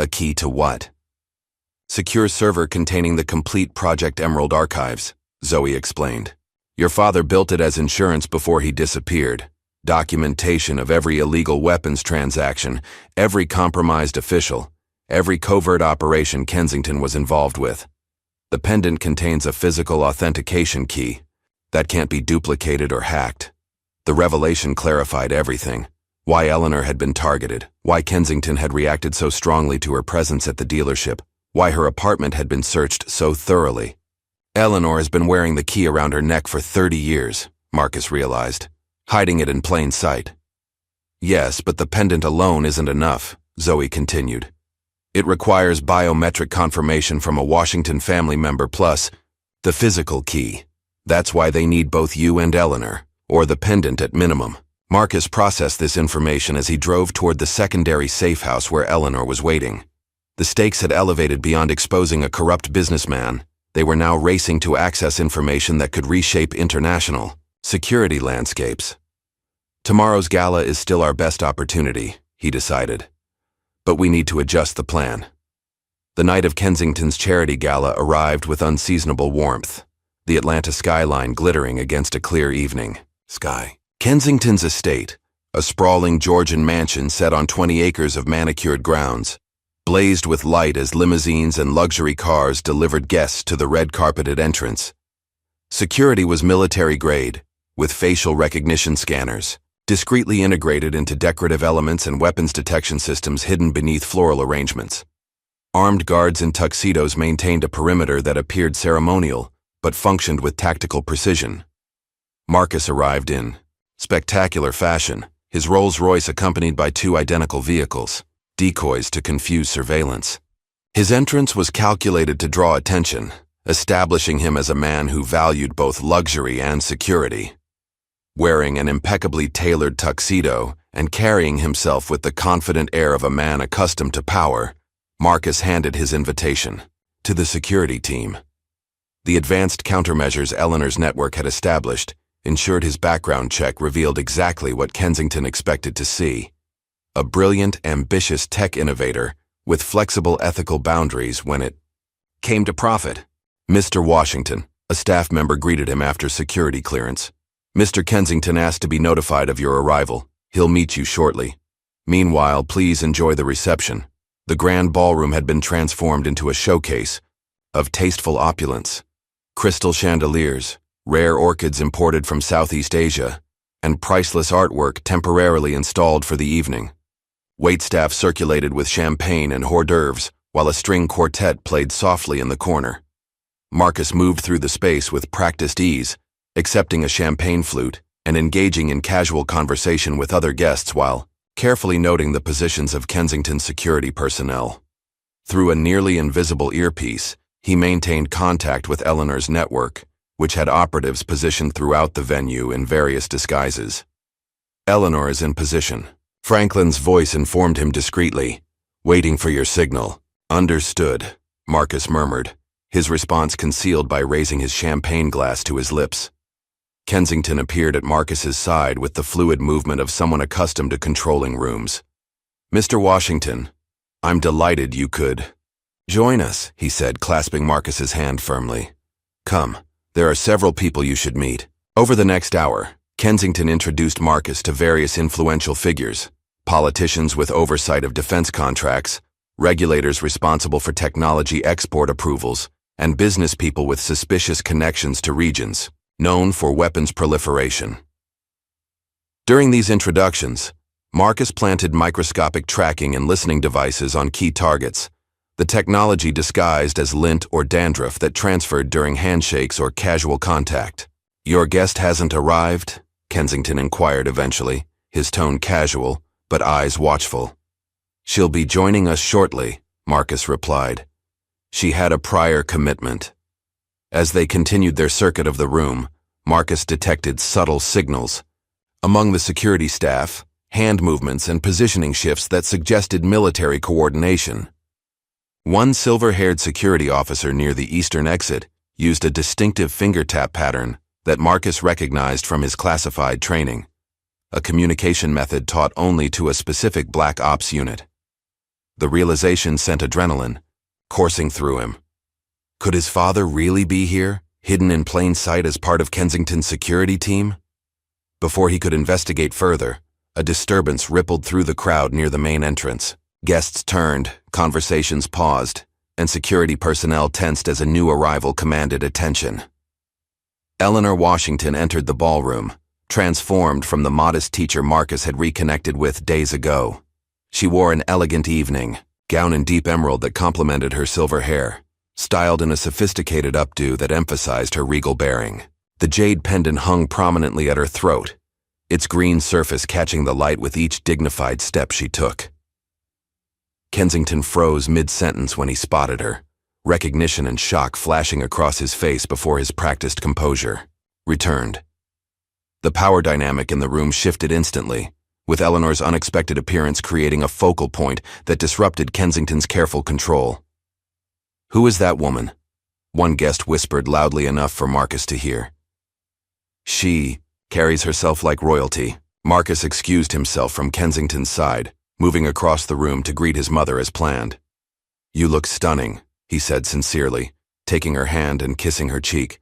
"A key to what?" "Secure server containing the complete Project Emerald archives," Zoe explained. "Your father built it as insurance before he disappeared. Documentation of every illegal weapons transaction, every compromised official, every covert operation Kensington was involved with. The pendant contains a physical authentication key that can't be duplicated or hacked." The revelation clarified everything: why Eleanor had been targeted, why Kensington had reacted so strongly to her presence at the dealership, why her apartment had been searched so thoroughly. "Eleanor has been wearing the key around her neck for 30 years, Marcus realized, hiding it in plain sight. "Yes, but the pendant alone isn't enough," Zoe continued. "It requires biometric confirmation from a Washington family member plus the physical key. That's why they need both you and Eleanor, or the pendant at minimum." Marcus processed this information as he drove toward the secondary safe house where Eleanor was waiting. The stakes had elevated beyond exposing a corrupt businessman. They were now racing to access information that could reshape international security landscapes. "Tomorrow's gala is still our best opportunity," he decided. "But we need to adjust the plan." The night of Kensington's charity gala arrived with unseasonable warmth, the Atlanta skyline glittering against a clear evening sky. Kensington's estate, a sprawling Georgian mansion set on 20 acres of manicured grounds, blazed with light as limousines and luxury cars delivered guests to the red-carpeted entrance. Security was military-grade, with facial recognition scanners, discreetly integrated into decorative elements and weapons detection systems hidden beneath floral arrangements. Armed guards in tuxedos maintained a perimeter that appeared ceremonial, but functioned with tactical precision. Marcus arrived in spectacular fashion, his Rolls-Royce accompanied by 2 identical vehicles, decoys to confuse surveillance. His entrance was calculated to draw attention, establishing him as a man who valued both luxury and security. Wearing an impeccably tailored tuxedo and carrying himself with the confident air of a man accustomed to power, Marcus handed his invitation to the security team. The advanced countermeasures Eleanor's network had established ensured his background check revealed exactly what Kensington expected to see: a brilliant, ambitious tech innovator with flexible ethical boundaries when it came to profit. "Mr. Washington," a staff member greeted him after security clearance. Mr. Kensington asked to be notified of your arrival. He'll meet you shortly. Meanwhile, please enjoy the reception. The grand ballroom had been transformed into a showcase of tasteful opulence. Crystal chandeliers, rare orchids imported from Southeast Asia, and priceless artwork temporarily installed for the evening. Waitstaff circulated with champagne and hors d'oeuvres, while a string quartet played softly in the corner. Marcus moved through the space with practiced ease, accepting a champagne flute and engaging in casual conversation with other guests while carefully noting the positions of Kensington's security personnel. Through a nearly invisible earpiece, he maintained contact with Eleanor's network, which had operatives positioned throughout the venue in various disguises. Eleanor is in position. Franklin's voice informed him discreetly. Waiting for your signal. Understood, Marcus murmured, his response concealed by raising his champagne glass to his lips. Kensington appeared at Marcus's side with the fluid movement of someone accustomed to controlling rooms. Mr. Washington, I'm delighted you could join us, he said, clasping Marcus's hand firmly. Come, there are several people you should meet. Over the next hour, Kensington introduced Marcus to various influential figures, politicians with oversight of defense contracts, regulators responsible for technology export approvals, and business people with suspicious connections to regions known for weapons proliferation. During these introductions, Marcus planted microscopic tracking and listening devices on key targets, the technology disguised as lint or dandruff that transferred during handshakes or casual contact. Your guest hasn't arrived? Kensington inquired eventually, his tone casual, but eyes watchful. She'll be joining us shortly, Marcus replied. She had a prior commitment. As they continued their circuit of the room, Marcus detected subtle signals. Among the security staff, hand movements and positioning shifts that suggested military coordination. One silver-haired security officer near the eastern exit used a distinctive finger tap pattern that Marcus recognized from his classified training, a communication method taught only to a specific Black Ops unit. The realization sent adrenaline coursing through him. Could his father really be here, hidden in plain sight as part of Kensington's security team? Before he could investigate further, a disturbance rippled through the crowd near the main entrance. Guests turned, conversations paused, and security personnel tensed as a new arrival commanded attention. Eleanor Washington entered the ballroom, transformed from the modest teacher Marcus had reconnected with days ago. She wore an elegant evening gown in deep emerald that complemented her silver hair, styled in a sophisticated updo that emphasized her regal bearing. The jade pendant hung prominently at her throat, its green surface catching the light with each dignified step she took. Kensington froze mid-sentence when he spotted her, recognition and shock flashing across his face before his practiced composure returned. The power dynamic in the room shifted instantly, with Eleanor's unexpected appearance creating a focal point that disrupted Kensington's careful control. Who is that woman? One guest whispered loudly enough for Marcus to hear. She carries herself like royalty. Marcus excused himself from Kensington's side, moving across the room to greet his mother as planned. You look stunning, he said sincerely, taking her hand and kissing her cheek.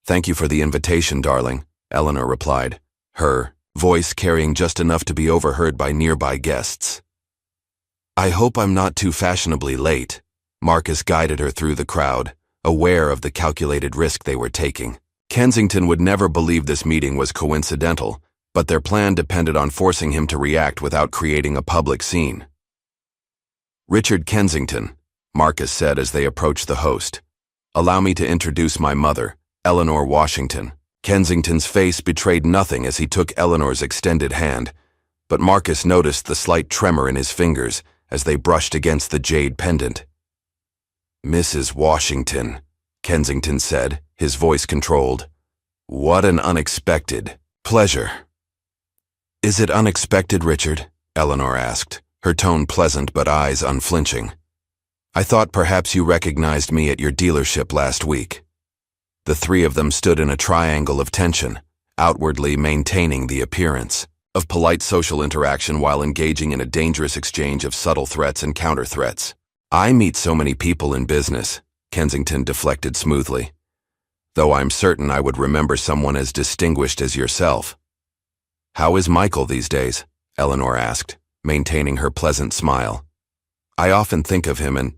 Thank you for the invitation, darling, Eleanor replied, her voice carrying just enough to be overheard by nearby guests. I hope I'm not too fashionably late. Marcus guided her through the crowd, aware of the calculated risk they were taking. Kensington would never believe this meeting was coincidental, but their plan depended on forcing him to react without creating a public scene. Richard Kensington, Marcus said as they approached the host. Allow me to introduce my mother, Eleanor Washington. Kensington's face betrayed nothing as he took Eleanor's extended hand, but Marcus noticed the slight tremor in his fingers as they brushed against the jade pendant. Mrs. Washington, Kensington said, his voice controlled. What an unexpected pleasure. Is it unexpected, Richard? Eleanor asked, her tone pleasant but eyes unflinching. I thought perhaps you recognized me at your dealership last week. The three of them stood in a triangle of tension, outwardly maintaining the appearance of polite social interaction while engaging in a dangerous exchange of subtle threats and counter-threats. I meet so many people in business, Kensington deflected smoothly. though I'm certain I would remember someone as distinguished as yourself." "How is Michael these days?" Eleanor asked, maintaining her pleasant smile. "I often think of him and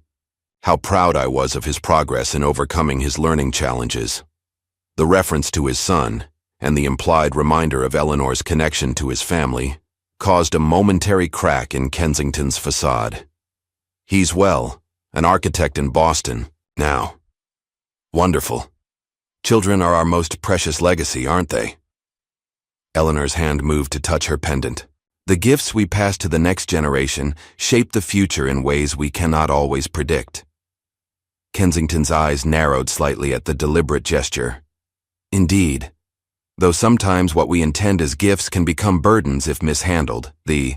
how proud I was of his progress in overcoming his learning challenges." The reference to his son, and the implied reminder of Eleanor's connection to his family, caused a momentary crack in Kensington's facade. "He's well, an architect in Boston, now." "Wonderful. Children are our most precious legacy, aren't they?" Eleanor's hand moved to touch her pendant. "The gifts we pass to the next generation shape the future in ways we cannot always predict." Kensington's eyes narrowed slightly at the deliberate gesture. "Indeed. Though sometimes what we intend as gifts can become burdens if mishandled." The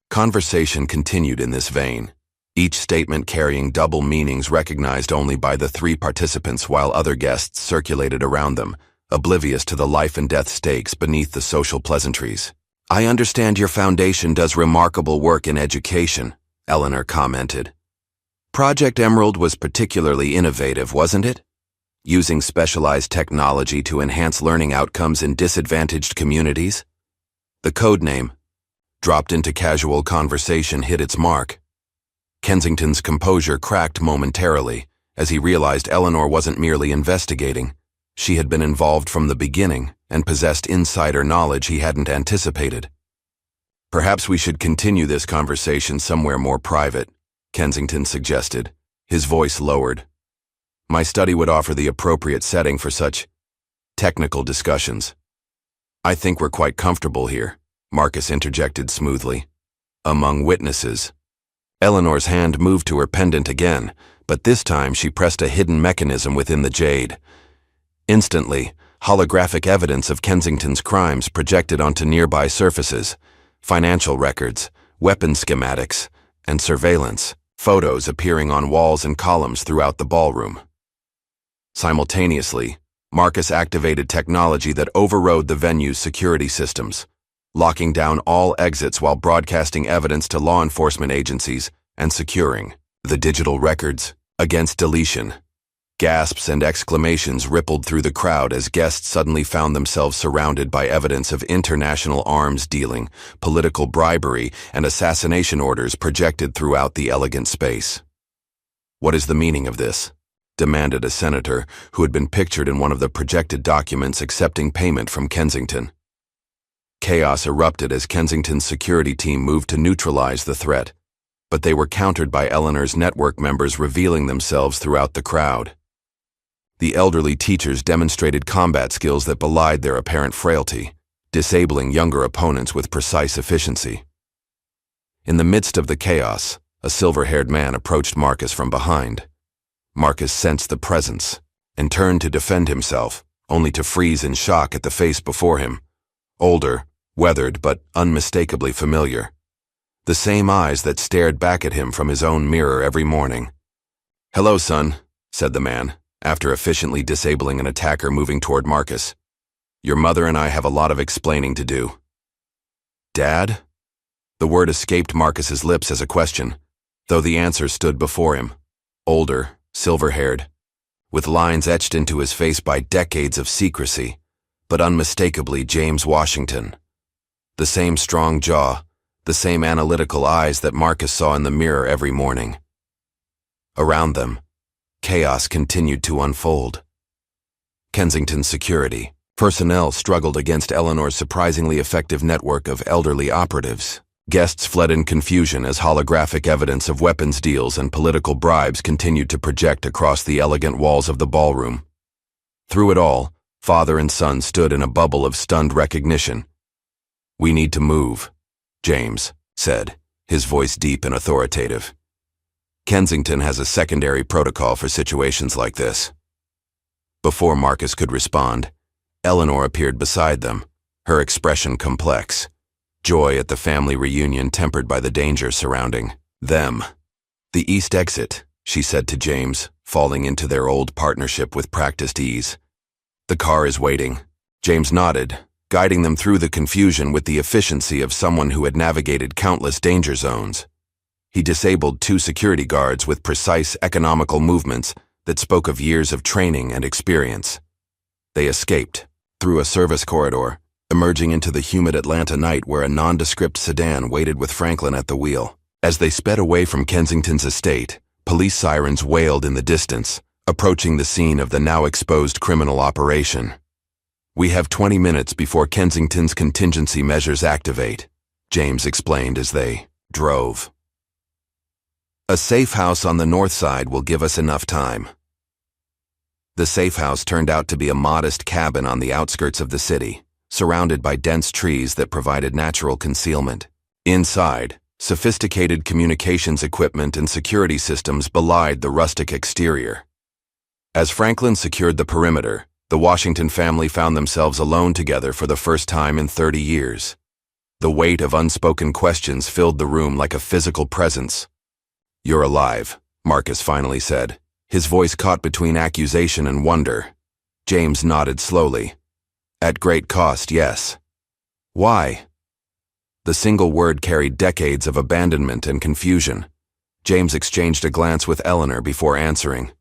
conversation continued in this vein, each statement carrying double meanings recognized only by the three participants while other guests circulated around them, oblivious to the life and death stakes beneath the social pleasantries. "I understand your foundation does remarkable work in education," Eleanor commented. "Project Emerald was particularly innovative, wasn't it? Using specialized technology to enhance learning outcomes in disadvantaged communities?" The code name, dropped into casual conversation, hit its mark. Kensington's composure cracked momentarily as he realized Eleanor wasn't merely investigating. She had been involved from the beginning and possessed insider knowledge he hadn't anticipated. "Perhaps we should continue this conversation somewhere more private," Kensington suggested, his voice lowered. "My study would offer the appropriate setting for such technical discussions." "I think we're quite comfortable here," Marcus interjected smoothly. "Among witnesses." Eleanor's hand moved to her pendant again, but this time she pressed a hidden mechanism within the jade. Instantly, holographic evidence of Kensington's crimes projected onto nearby surfaces, financial records, weapon schematics, and surveillance, photos appearing on walls and columns throughout the ballroom. Simultaneously, Marcus activated technology that overrode the venue's security systems, locking down all exits while broadcasting evidence to law enforcement agencies and securing the digital records against deletion. Gasps and exclamations rippled through the crowd as guests suddenly found themselves surrounded by evidence of international arms dealing, political bribery, and assassination orders projected throughout the elegant space. "What is the meaning of this?" demanded a senator who had been pictured in one of the projected documents accepting payment from Kensington. Chaos erupted as Kensington's security team moved to neutralize the threat, but they were countered by Eleanor's network members revealing themselves throughout the crowd. The elderly teachers demonstrated combat skills that belied their apparent frailty, disabling younger opponents with precise efficiency. In the midst of the chaos, a silver-haired man approached Marcus from behind. Marcus sensed the presence and turned to defend himself, only to freeze in shock at the face before him. Older, weathered, but unmistakably familiar. The same eyes that stared back at him from his own mirror every morning. "Hello, son," said the man, after efficiently disabling an attacker moving toward Marcus. "Your mother and I have a lot of explaining to do." "Dad?" The word escaped Marcus's lips as a question, though the answer stood before him. Older, silver-haired, with lines etched into his face by decades of secrecy, but unmistakably James Washington. The same strong jaw, the same analytical eyes that Marcus saw in the mirror every morning. Around them, chaos continued to unfold. Kensington's security personnel struggled against Eleanor's surprisingly effective network of elderly operatives. Guests fled in confusion as holographic evidence of weapons deals and political bribes continued to project across the elegant walls of the ballroom. Through it all, father and son stood in a bubble of stunned recognition. "We need to move," James said, his voice deep and authoritative. "Kensington has a secondary protocol for situations like this." Before Marcus could respond, Eleanor appeared beside them, her expression complex. Joy at the family reunion tempered by the danger surrounding them. "The east exit," she said to James, falling into their old partnership with practiced ease. "The car is waiting." James nodded, guiding them through the confusion with the efficiency of someone who had navigated countless danger zones. He disabled 2 security guards with precise, economical movements that spoke of years of training and experience. They escaped, through a service corridor, emerging into the humid Atlanta night where a nondescript sedan waited with Franklin at the wheel. As they sped away from Kensington's estate, police sirens wailed in the distance, approaching the scene of the now exposed criminal operation. "We have 20 minutes before Kensington's contingency measures activate," James explained as they drove. "A safe house on the north side will give us enough time." The safe house turned out to be a modest cabin on the outskirts of the city, surrounded by dense trees that provided natural concealment. Inside, sophisticated communications equipment and security systems belied the rustic exterior. As Franklin secured the perimeter, the Washington family found themselves alone together for the first time in 30 years. The weight of unspoken questions filled the room like a physical presence. "You're alive," Marcus finally said, his voice caught between accusation and wonder. James nodded slowly. "At great cost, yes." "Why?" The single word carried decades of abandonment and confusion. James exchanged a glance with Eleanor before answering.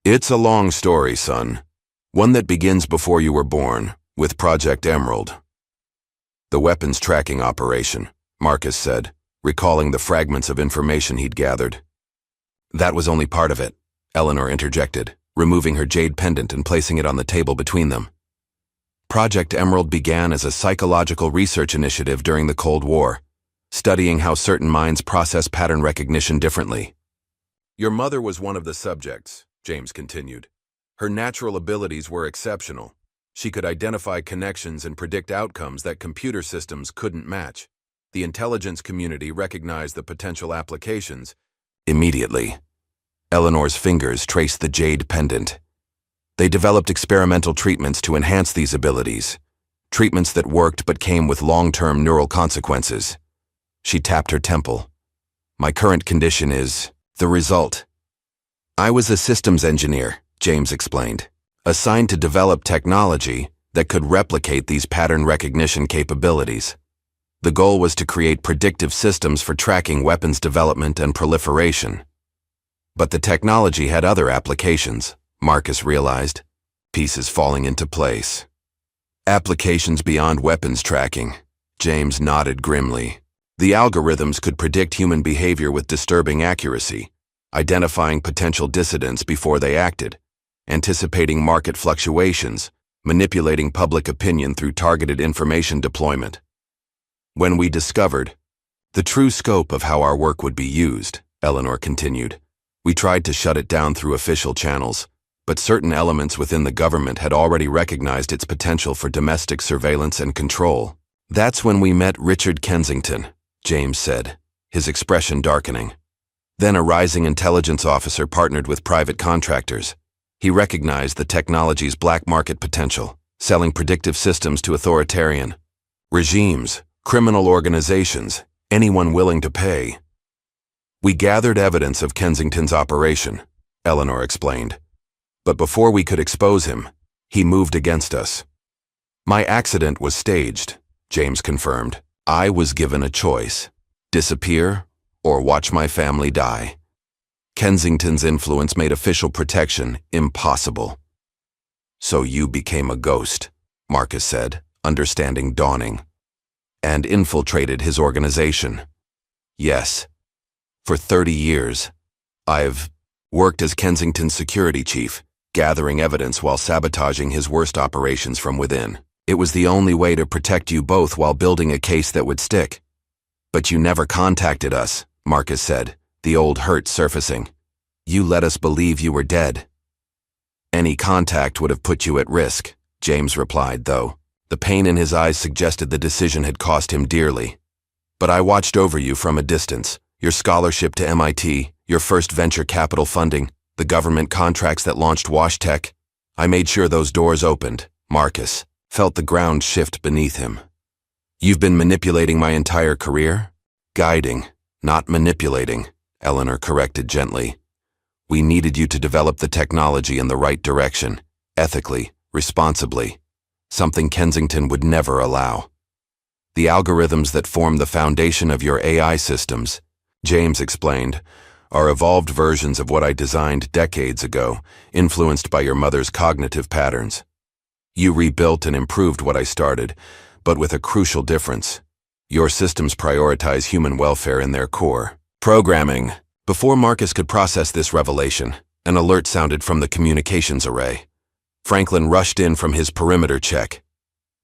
"It's a long story, son. One that begins before you were born, with Project Emerald." "The weapons tracking operation," Marcus said, recalling the fragments of information he'd gathered. "That was only part of it," Eleanor interjected, removing her jade pendant and placing it on the table between them. Project Emerald began as a psychological research initiative during the Cold War, studying how certain minds process pattern recognition differently. "Your mother was one of the subjects," James continued. "Her natural abilities were exceptional. She could identify connections and predict outcomes that computer systems couldn't match. The intelligence community recognized the potential applications." Immediately, Eleanor's fingers traced the jade pendant. "They developed experimental treatments to enhance these abilities, treatments that worked but came with long-term neural consequences." She tapped her temple. "My current condition is the result." "I was a systems engineer," James explained, "assigned to develop technology that could replicate these pattern recognition capabilities. The goal was to create predictive systems for tracking weapons development and proliferation. But the technology had other applications," Marcus realized, pieces falling into place. "Applications beyond weapons tracking," James nodded grimly. "The algorithms could predict human behavior with disturbing accuracy, identifying potential dissidents before they acted, anticipating market fluctuations, manipulating public opinion through targeted information deployment. When we discovered the true scope of how our work would be used," Eleanor continued, "we tried to shut it down through official channels, but certain elements within the government had already recognized its potential for domestic surveillance and control. That's when we met Richard Kensington," James said, his expression darkening. "Then a rising intelligence officer partnered with private contractors. He recognized the technology's black market potential, selling predictive systems to authoritarian regimes, criminal organizations, anyone willing to pay. We gathered evidence of Kensington's operation," Eleanor explained. "But before we could expose him, he moved against us." "My accident was staged," James confirmed. "I was given a choice: disappear or watch my family die. Kensington's influence made official protection impossible." "So you became a ghost," Marcus said, understanding dawning. "And infiltrated his organization." "Yes. For 30 years, I've worked as Kensington's security chief, gathering evidence while sabotaging his worst operations from within. It was the only way to protect you both while building a case that would stick." "But you never contacted us," Marcus said, the old hurt surfacing. "You let us believe you were dead." "Any contact would have put you at risk," James replied, though. The pain in his eyes suggested the decision had cost him dearly. "But I watched over you from a distance. Your scholarship to MIT, your first venture capital funding, the government contracts that launched WashTech. I made sure those doors opened." Marcus felt the ground shift beneath him. "You've been manipulating my entire career?" "Guiding, not manipulating," Eleanor corrected gently. "We needed you to develop the technology in the right direction, ethically, responsibly, something Kensington would never allow. The algorithms that form the foundation of your AI systems," James explained, "are evolved versions of what I designed decades ago, influenced by your mother's cognitive patterns. You rebuilt and improved what I started, but with a crucial difference. Your systems prioritize human welfare in their core. Programming. Before Marcus could process this revelation, an alert sounded from the communications array. Franklin rushed in from his perimeter check.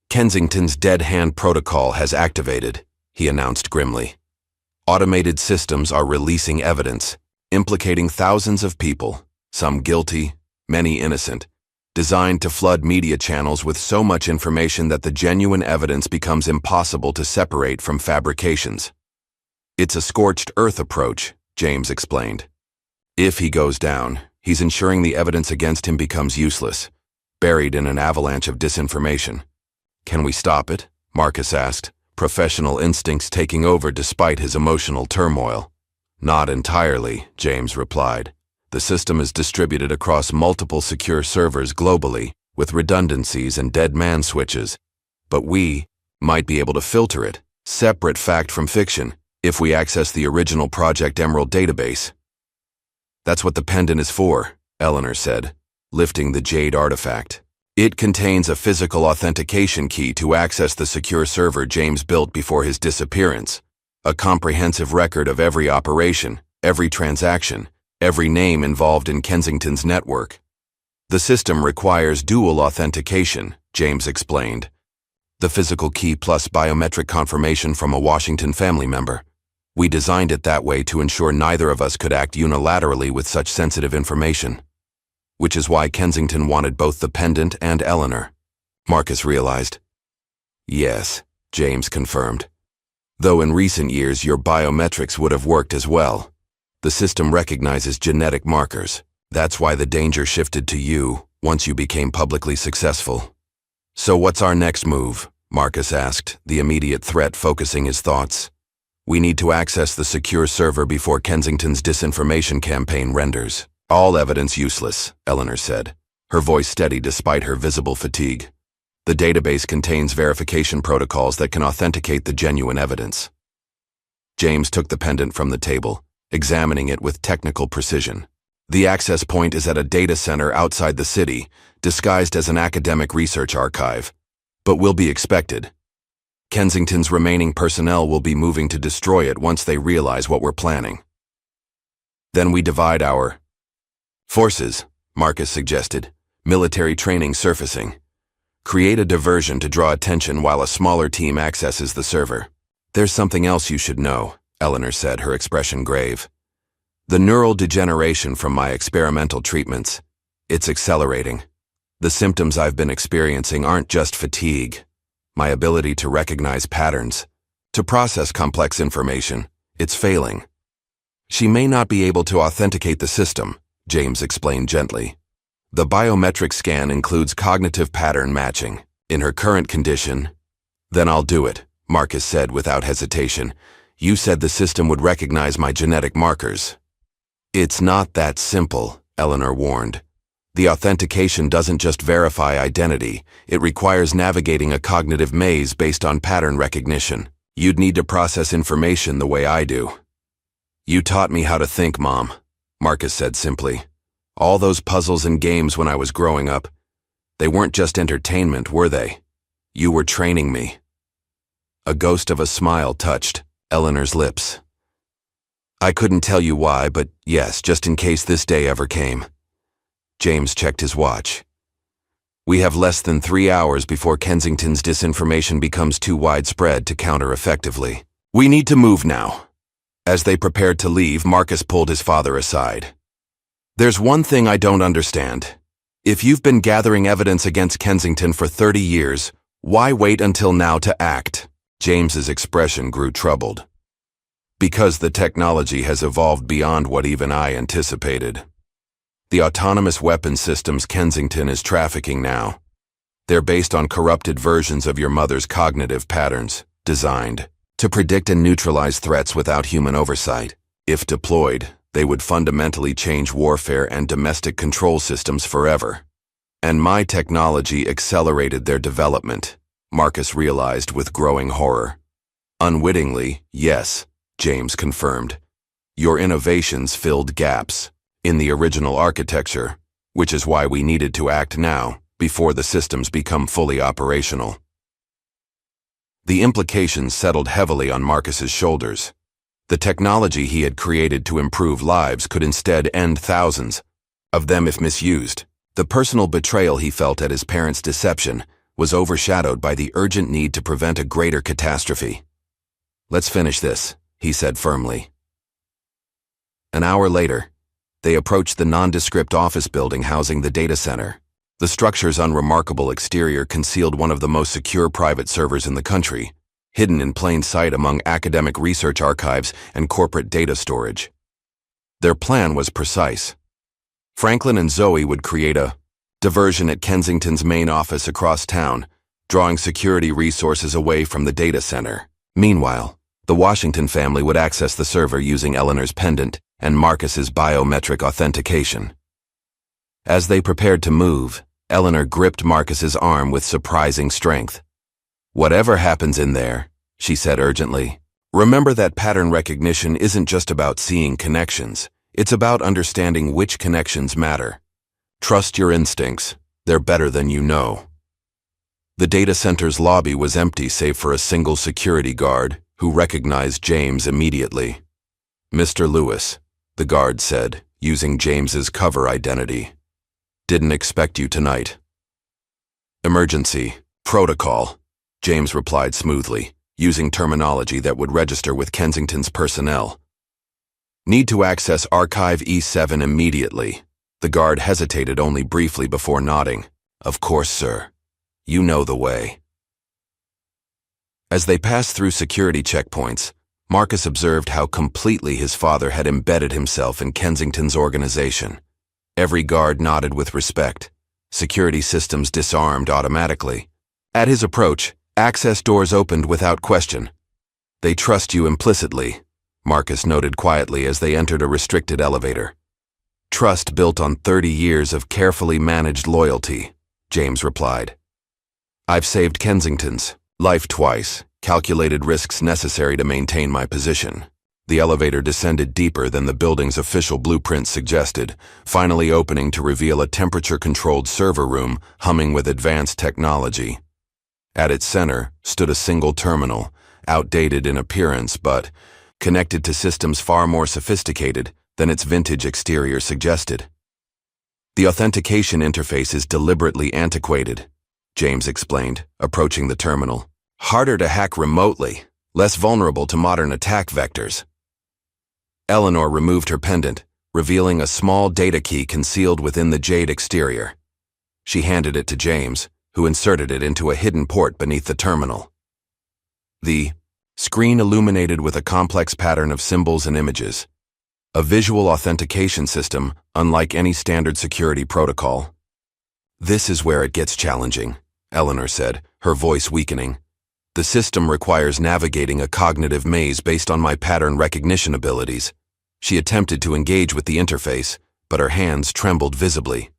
Kensington's dead hand protocol has activated, he announced grimly. Automated systems are releasing evidence, implicating thousands of people, some guilty, many innocent, designed to flood media channels with so much information that the genuine evidence becomes impossible to separate from fabrications. It's a scorched earth approach, James explained. If he goes down, he's ensuring the evidence against him becomes useless, buried in an avalanche of disinformation. Can we stop it? Marcus asked, professional instincts taking over despite his emotional turmoil. Not entirely, James replied. The system is distributed across multiple secure servers globally, with redundancies and dead man switches. But we might be able to filter it, separate fact from fiction, if we access the original Project Emerald database. That's what the pendant is for, Eleanor said, lifting the jade artifact. It contains a physical authentication key to access the secure server James built before his disappearance, a comprehensive record of every operation, every transaction, every name involved in Kensington's network. The system requires dual authentication, James explained. The physical key plus biometric confirmation from a Washington family member. We designed it that way to ensure neither of us could act unilaterally with such sensitive information. Which is why Kensington wanted both the pendant and Eleanor, Marcus realized. Yes, James confirmed. Though in recent years your biometrics would have worked as well. The system recognizes genetic markers. That's why the danger shifted to you once you became publicly successful. So what's our next move? Marcus asked, the immediate threat focusing his thoughts. We need to access the secure server before Kensington's disinformation campaign renders all evidence useless, Eleanor said, her voice steady despite her visible fatigue. The database contains verification protocols that can authenticate the genuine evidence. James took the pendant from the table, examining it with technical precision. The access point is at a data center outside the city, disguised as an academic research archive, but will be expected. Kensington's remaining personnel will be moving to destroy it once they realize what we're planning. Then we divide our forces, Marcus suggested, military training surfacing. Create a diversion to draw attention while a smaller team accesses the server. There's something else you should know, Eleanor said, her expression grave. The neural degeneration from my experimental treatments, it's accelerating. The symptoms I've been experiencing aren't just fatigue. My ability to recognize patterns, to process complex information, it's failing. She may not be able to authenticate the system, James explained gently. The biometric scan includes cognitive pattern matching. In her current condition, then I'll do it, Marcus said without hesitation. You said the system would recognize my genetic markers. It's not that simple, Eleanor warned. The authentication doesn't just verify identity, it requires navigating a cognitive maze based on pattern recognition. You'd need to process information the way I do. You taught me how to think, Mom, Marcus said simply. All those puzzles and games when I was growing up, they weren't just entertainment, were they? You were training me. A ghost of a smile touched Eleanor's lips. I couldn't tell you why, but yes, just in case this day ever came. James checked his watch. We have less than 3 hours before Kensington's disinformation becomes too widespread to counter effectively. We need to move now. As they prepared to leave, Marcus pulled his father aside. There's one thing I don't understand. If you've been gathering evidence against Kensington for 30 years, why wait until now to act? James's expression grew troubled. Because the technology has evolved beyond what even I anticipated. The autonomous weapon systems Kensington is trafficking now. They're based on corrupted versions of your mother's cognitive patterns, designed to predict and neutralize threats without human oversight. If deployed, they would fundamentally change warfare and domestic control systems forever. And my technology accelerated their development, Marcus realized with growing horror. Unwittingly, yes, James confirmed. Your innovations filled gaps in the original architecture, which is why we needed to act now. before the systems become fully operational. The implications settled heavily on Marcus's shoulders. The technology he had created to improve lives could instead end thousands of them if misused. The personal betrayal he felt at his parents' deception was overshadowed by the urgent need to prevent a greater catastrophe. "Let's finish this," he said firmly. An hour later, they approached the nondescript office building housing the data center. The structure's unremarkable exterior concealed one of the most secure private servers in the country, hidden in plain sight among academic research archives and corporate data storage. Their plan was precise. Franklin and Zoe would create a diversion at Kensington's main office across town, drawing security resources away from the data center. Meanwhile, the Washington family would access the server using Eleanor's pendant and Marcus's biometric authentication. As they prepared to move, Eleanor gripped Marcus's arm with surprising strength. "Whatever happens in there," she said urgently, "remember that pattern recognition isn't just about seeing connections. It's about understanding which connections matter. Trust your instincts. They're better than you know." The data center's lobby was empty save for a single security guard who recognized James immediately. "Mr. Lewis," the guard said, using James's cover identity. "Didn't expect you tonight." "Emergency. Protocol," James replied smoothly, using terminology that would register with Kensington's personnel. "Need to access Archive E7 immediately." The guard hesitated only briefly before nodding. "Of course, sir. You know the way." As they passed through security checkpoints, Marcus observed how completely his father had embedded himself in Kensington's organization. Every guard nodded with respect. Security systems disarmed automatically. At his approach, access doors opened without question. "They trust you implicitly," Marcus noted quietly as they entered a restricted elevator. "Trust built on 30 years of carefully managed loyalty," James replied. "I've saved Kensington's life twice, calculated risks necessary to maintain my position." The elevator descended deeper than the building's official blueprint suggested, finally opening to reveal a temperature-controlled server room humming with advanced technology. At its center stood a single terminal, outdated in appearance but connected to systems far more sophisticated than its vintage exterior suggested. "The authentication interface is deliberately antiquated," James explained, approaching the terminal. "Harder to hack remotely, less vulnerable to modern attack vectors." Eleanor removed her pendant, revealing a small data key concealed within the jade exterior. She handed it to James, who inserted it into a hidden port beneath the terminal. The screen illuminated with a complex pattern of symbols and images. A visual authentication system unlike any standard security protocol. "This is where it gets challenging," Eleanor said, her voice weakening. "The system requires navigating a cognitive maze based on my pattern recognition abilities." She attempted to engage with the interface, but her hands trembled visibly.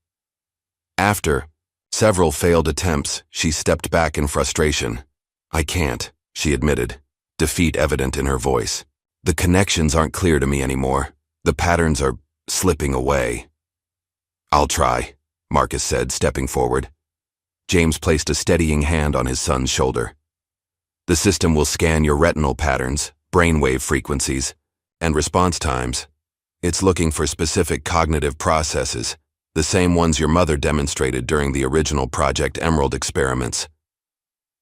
After several failed attempts, she stepped back in frustration. "I can't," she admitted, defeat evident in her voice. "The connections aren't clear to me anymore. The patterns are slipping away." "I'll try," Marcus said, stepping forward. James placed a steadying hand on his son's shoulder. "The system will scan your retinal patterns, brainwave frequencies, and response times. It's looking for specific cognitive processes, the same ones your mother demonstrated during the original Project Emerald experiments."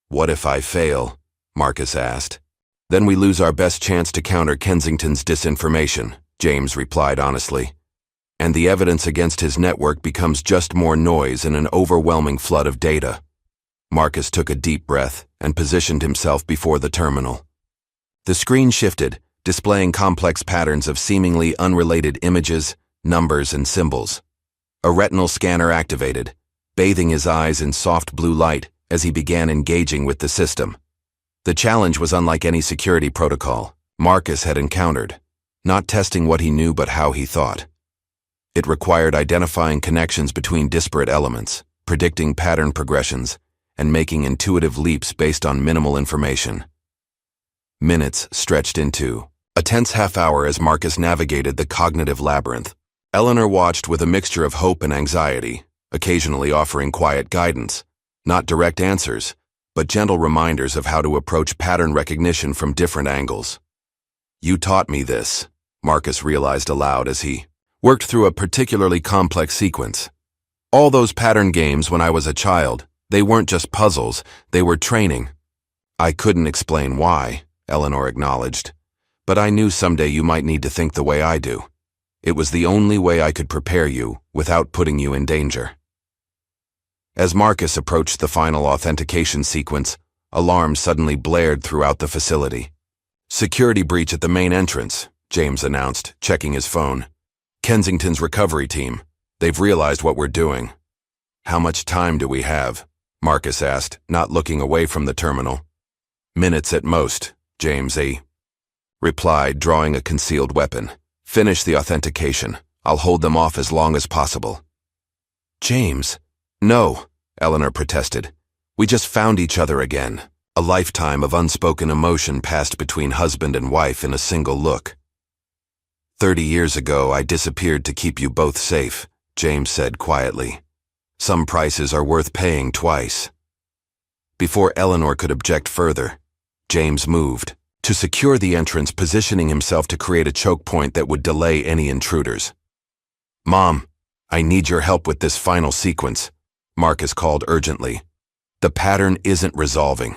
"What if I fail?" Marcus asked. "Then we lose our best chance to counter Kensington's disinformation," James replied honestly. "And the evidence against his network becomes just more noise in an overwhelming flood of data." Marcus took a deep breath and positioned himself before the terminal. The screen shifted, displaying complex patterns of seemingly unrelated images, numbers, and symbols. A retinal scanner activated, bathing his eyes in soft blue light as he began engaging with the system. The challenge was unlike any security protocol Marcus had encountered, not testing what he knew but how he thought. It required identifying connections between disparate elements, predicting pattern progressions, and making intuitive leaps based on minimal information. Minutes stretched into a tense half-hour as Marcus navigated the cognitive labyrinth. Eleanor watched with a mixture of hope and anxiety, occasionally offering quiet guidance, not direct answers, but gentle reminders of how to approach pattern recognition from different angles. "You taught me this," Marcus realized aloud as he worked through a particularly complex sequence. "All those pattern games when I was a child, they weren't just puzzles, they were training." "I couldn't explain why," Eleanor acknowledged, "but I knew someday you might need to think the way I do. It was the only way I could prepare you without putting you in danger." As Marcus approached the final authentication sequence, alarms suddenly blared throughout the facility. "Security breach at the main entrance," James announced, checking his phone. "Kensington's recovery team. They've realized what we're doing." "How much time do we have?" Marcus asked, not looking away from the terminal. "Minutes at most," James replied, drawing a concealed weapon. "Finish the authentication. I'll hold them off as long as possible." "James." "No," Eleanor protested. "We just found each other again." A lifetime of unspoken emotion passed between husband and wife in a single look. "30 years ago, I disappeared to keep you both safe," James said quietly. "Some prices are worth paying twice." Before Eleanor could object further, James moved to secure the entrance, positioning himself to create a choke point that would delay any intruders. "Mom, I need your help with this final sequence," Marcus called urgently. "The pattern isn't resolving."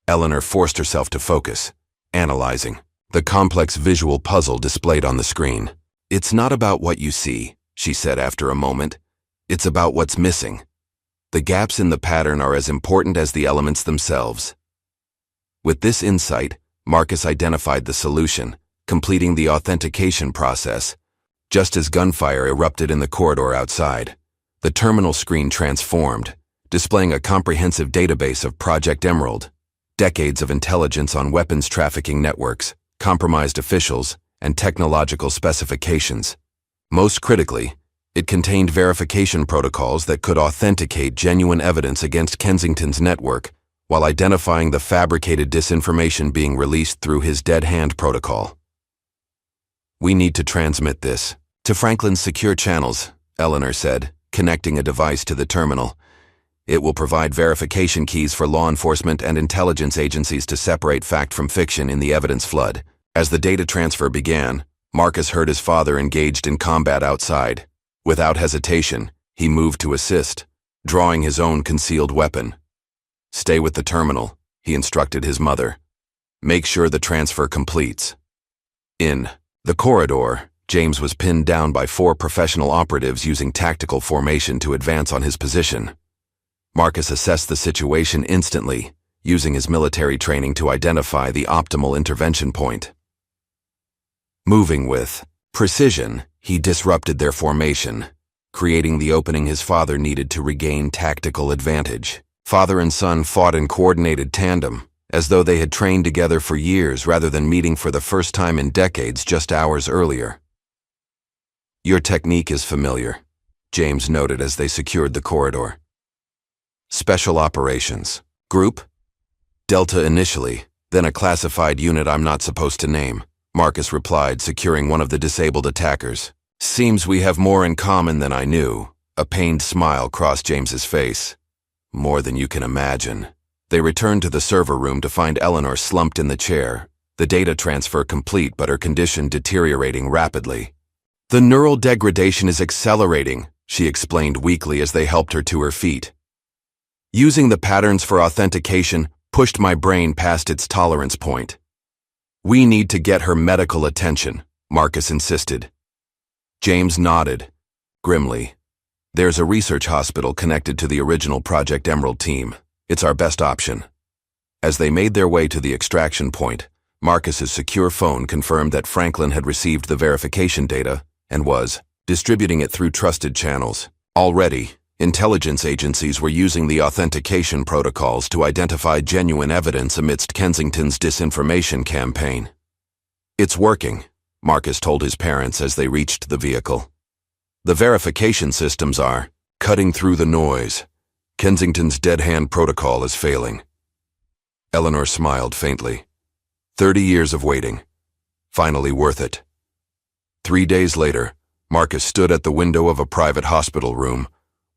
Eleanor forced herself to focus, analyzing the complex visual puzzle displayed on the screen. "It's not about what you see," she said after a moment. "It's about what's missing. The gaps in the pattern are as important as the elements themselves." With this insight, Marcus identified the solution, completing the authentication process. Just as gunfire erupted in the corridor outside, the terminal screen transformed, displaying a comprehensive database of Project Emerald, decades of intelligence on weapons trafficking networks, compromised officials, and technological specifications. Most critically, it contained verification protocols that could authenticate genuine evidence against Kensington's network while identifying the fabricated disinformation being released through his dead hand protocol. "We need to transmit this to Franklin's secure channels," Eleanor said, connecting a device to the terminal. "It will provide verification keys for law enforcement and intelligence agencies to separate fact from fiction in the evidence flood." As the data transfer began, Marcus heard his father engaged in combat outside. Without hesitation, he moved to assist, drawing his own concealed weapon. "Stay with the terminal," he instructed his mother. "Make sure the transfer completes." In the corridor, James was pinned down by 4 professional operatives using tactical formation to advance on his position. Marcus assessed the situation instantly, using his military training to identify the optimal intervention point. Moving with precision, he disrupted their formation, creating the opening his father needed to regain tactical advantage. Father and son fought in coordinated tandem, as though they had trained together for years rather than meeting for the first time in decades just hours earlier. "Your technique is familiar," James noted as they secured the corridor. "Special Operations Group? Delta initially, then a classified unit I'm not supposed to name," Marcus replied, securing one of the disabled attackers. "Seems we have more in common than I knew." A pained smile crossed James's face. "More than you can imagine." They returned to the server room to find Eleanor slumped in the chair, the data transfer complete but her condition deteriorating rapidly. "The neural degradation is accelerating," she explained weakly as they helped her to her feet. "Using the patterns for authentication pushed my brain past its tolerance point." "We need to get her medical attention," Marcus insisted. James nodded, grimly. "There's a research hospital connected to the original Project Emerald team. It's our best option." As they made their way to the extraction point, Marcus's secure phone confirmed that Franklin had received the verification data and was distributing it through trusted channels. Already, intelligence agencies were using the authentication protocols to identify genuine evidence amidst Kensington's disinformation campaign. "It's working," Marcus told his parents as they reached the vehicle. "The verification systems are cutting through the noise. Kensington's dead hand protocol is failing." Eleanor smiled faintly. 30 years of waiting. Finally worth it. 3 days later, Marcus stood at the window of a private hospital room,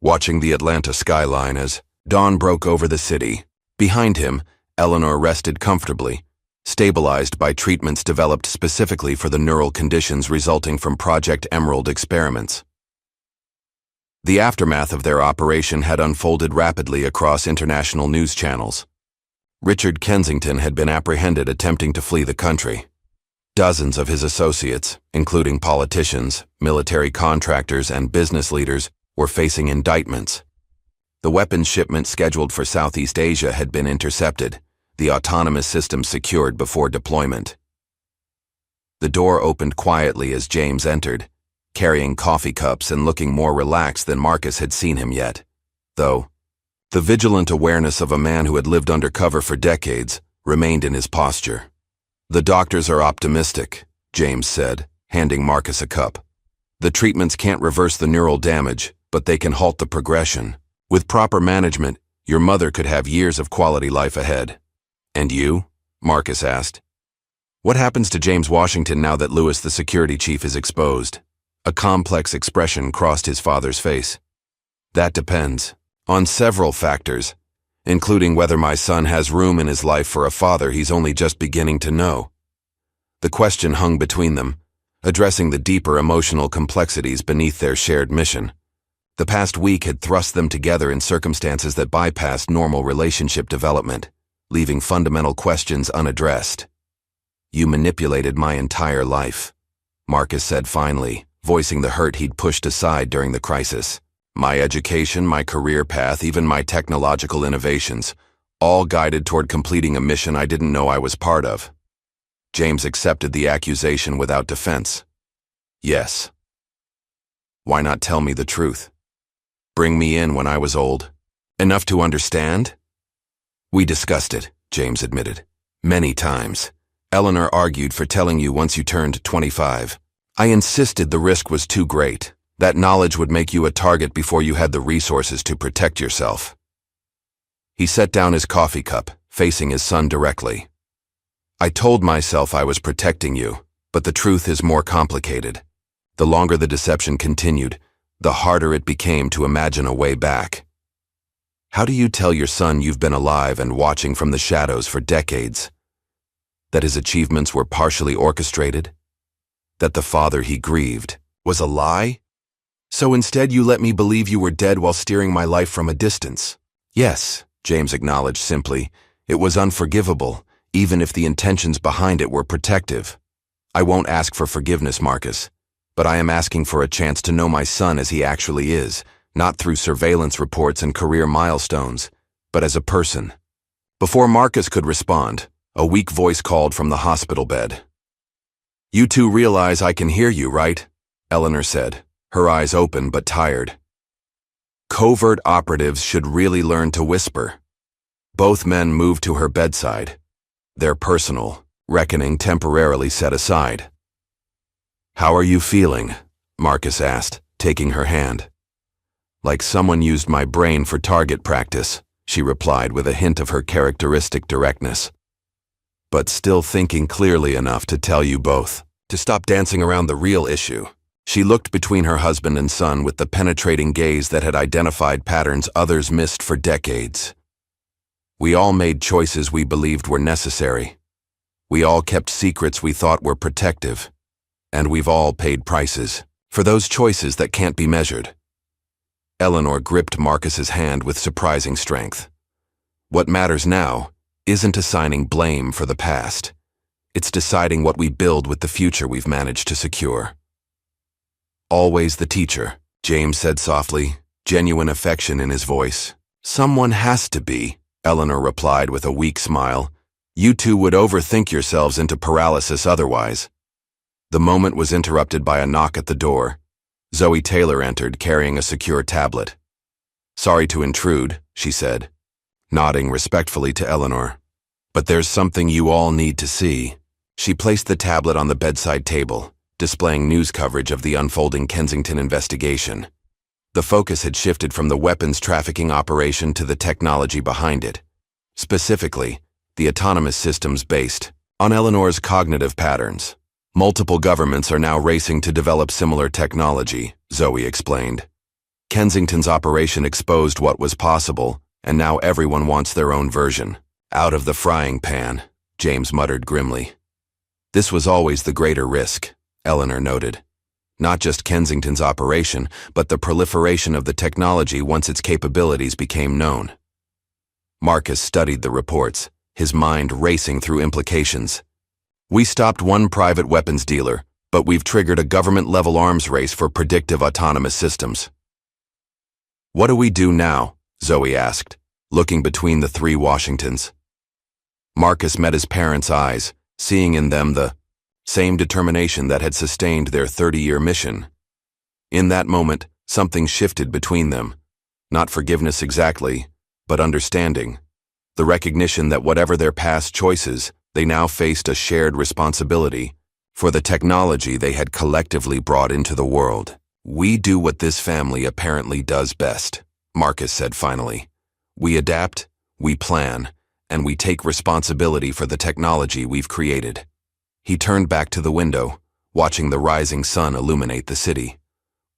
watching the Atlanta skyline as dawn broke over the city. Behind him, Eleanor rested comfortably, stabilized by treatments developed specifically for the neural conditions resulting from Project Emerald experiments. The aftermath of their operation had unfolded rapidly across international news channels. Richard Kensington had been apprehended attempting to flee the country. Dozens of his associates, including politicians, military contractors, and business leaders, were facing indictments. The weapons shipment scheduled for Southeast Asia had been intercepted, the autonomous system secured before deployment. The door opened quietly as James entered, carrying coffee cups and looking more relaxed than Marcus had seen him yet, though the vigilant awareness of a man who had lived undercover for decades remained in his posture. "The doctors are optimistic," James said, handing Marcus a cup. "The treatments can't reverse the neural damage, but they can halt the progression. With proper management, your mother could have years of quality life ahead." "And you?" Marcus asked. "What happens to James Washington now that Lewis, the security chief, is exposed?" A complex expression crossed his father's face. "That depends on several factors, including whether my son has room in his life for a father he's only just beginning to know." The question hung between them, addressing the deeper emotional complexities beneath their shared mission. The past week had thrust them together in circumstances that bypassed normal relationship development, leaving fundamental questions unaddressed. "You manipulated my entire life," Marcus said finally, voicing the hurt he'd pushed aside during the crisis. "My education, my career path, even my technological innovations, all guided toward completing a mission I didn't know I was part of." James accepted the accusation without defense. "Yes." "Why not tell me the truth? Bring me in when I was old enough to understand?" "We discussed it," James admitted. "Many times. Eleanor argued for telling you once you turned 25. I insisted the risk was too great. That knowledge would make you a target before you had the resources to protect yourself." He set down his coffee cup, facing his son directly. "I told myself I was protecting you, but the truth is more complicated. The longer the deception continued, the harder it became to imagine a way back." "How do you tell your son you've been alive and watching from the shadows for decades? That his achievements were partially orchestrated? That the father he grieved was a lie? So instead you let me believe you were dead while steering my life from a distance?" "Yes," James acknowledged simply. "It was unforgivable, even if the intentions behind it were protective. I won't ask for forgiveness, Marcus, but I am asking for a chance to know my son as he actually is, not through surveillance reports and career milestones, but as a person." Before Marcus could respond, a weak voice called from the hospital bed. "You two realize I can hear you, right?" Eleanor said, her eyes open but tired. "Covert operatives should really learn to whisper." Both men moved to her bedside, their personal reckoning temporarily set aside. "How are you feeling?" Marcus asked, taking her hand. "Like someone used my brain for target practice," she replied with a hint of her characteristic directness. "But still thinking clearly enough to tell you both to stop dancing around the real issue." She looked between her husband and son with the penetrating gaze that had identified patterns others missed for decades. "We all made choices we believed were necessary. We all kept secrets we thought were protective. And we've all paid prices for those choices that can't be measured." Eleanor gripped Marcus's hand with surprising strength. "What matters now isn't assigning blame for the past. It's deciding what we build with the future we've managed to secure." "Always the teacher," James said softly, genuine affection in his voice. "Someone has to be," Eleanor replied with a weak smile. "You two would overthink yourselves into paralysis otherwise." The moment was interrupted by a knock at the door. Zoe Taylor entered, carrying a secure tablet. "Sorry to intrude," she said, nodding respectfully to Eleanor. "But there's something you all need to see." She placed the tablet on the bedside table, displaying news coverage of the unfolding Kensington investigation. The focus had shifted from the weapons trafficking operation to the technology behind it. Specifically, the autonomous systems based on Eleanor's cognitive patterns. "Multiple governments are now racing to develop similar technology," Zoe explained. Kensington's operation exposed what was possible, and now everyone wants their own version. Out of the frying pan, James muttered grimly. This was always the greater risk, Eleanor noted. Not just Kensington's operation, but the proliferation of the technology once its capabilities became known. Marcus studied the reports, his mind racing through implications. We stopped one private weapons dealer, but we've triggered a government-level arms race for predictive autonomous systems. What do we do now? Zoe asked, looking between the three Washingtons. Marcus met his parents' eyes, seeing in them the same determination that had sustained their 30-year mission. In that moment, something shifted between them. Not forgiveness exactly, but understanding. The recognition that whatever their past choices, they now faced a shared responsibility for the technology they had collectively brought into the world. We do what this family apparently does best, Marcus said finally. We adapt, we plan, and we take responsibility for the technology we've created. He turned back to the window, watching the rising sun illuminate the city.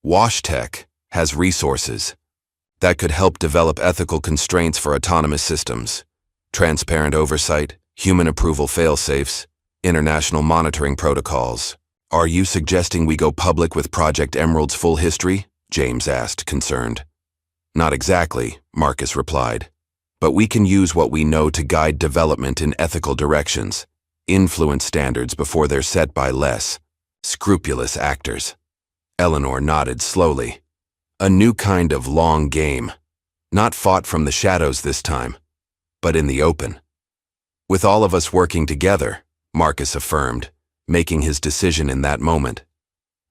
WashTech has resources that could help develop ethical constraints for autonomous systems, transparent oversight, human approval fail-safes, international monitoring protocols. Are you suggesting we go public with Project Emerald's full history? James asked, concerned. Not exactly, Marcus replied. But we can use what we know to guide development in ethical directions, influence standards before they're set by less scrupulous actors. Eleanor nodded slowly. A new kind of long game, not fought from the shadows this time, but in the open. With all of us working together, Marcus affirmed, making his decision in that moment.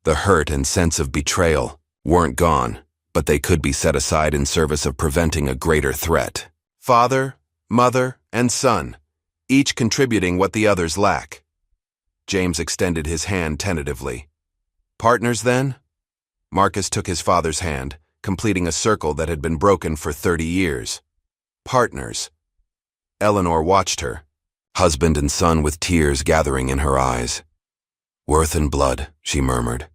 The hurt and sense of betrayal weren't gone, but they could be set aside in service of preventing a greater threat. Father, mother, and son, each contributing what the others lack. James extended his hand tentatively. Partners, then? Marcus took his father's hand, completing a circle that had been broken for 30 years. Partners. Eleanor watched her, husband and son with tears gathering in her eyes. Worth and blood, she murmured.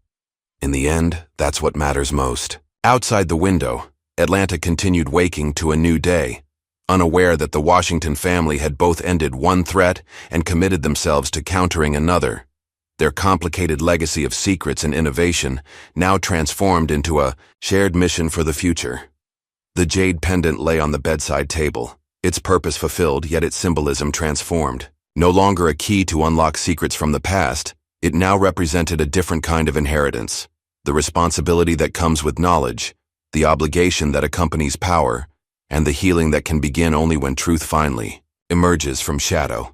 In the end, that's what matters most. Outside the window, Atlanta continued waking to a new day, unaware that the Washington family had both ended one threat and committed themselves to countering another. Their complicated legacy of secrets and innovation now transformed into a shared mission for the future. The jade pendant lay on the bedside table, its purpose fulfilled yet its symbolism transformed. No longer a key to unlock secrets from the past, it now represented a different kind of inheritance. The responsibility that comes with knowledge, the obligation that accompanies power, and the healing that can begin only when truth finally emerges from shadow.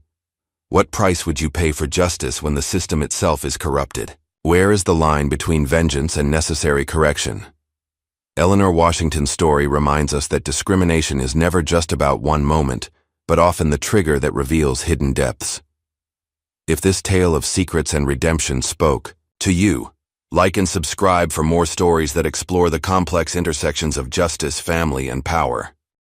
What price would you pay for justice when the system itself is corrupted? Where is the line between vengeance and necessary correction? Eleanor Washington's story reminds us that discrimination is never just about one moment, but often the trigger that reveals hidden depths. If this tale of secrets and redemption spoke to you, like and subscribe for more stories that explore the complex intersections of justice, family, and power.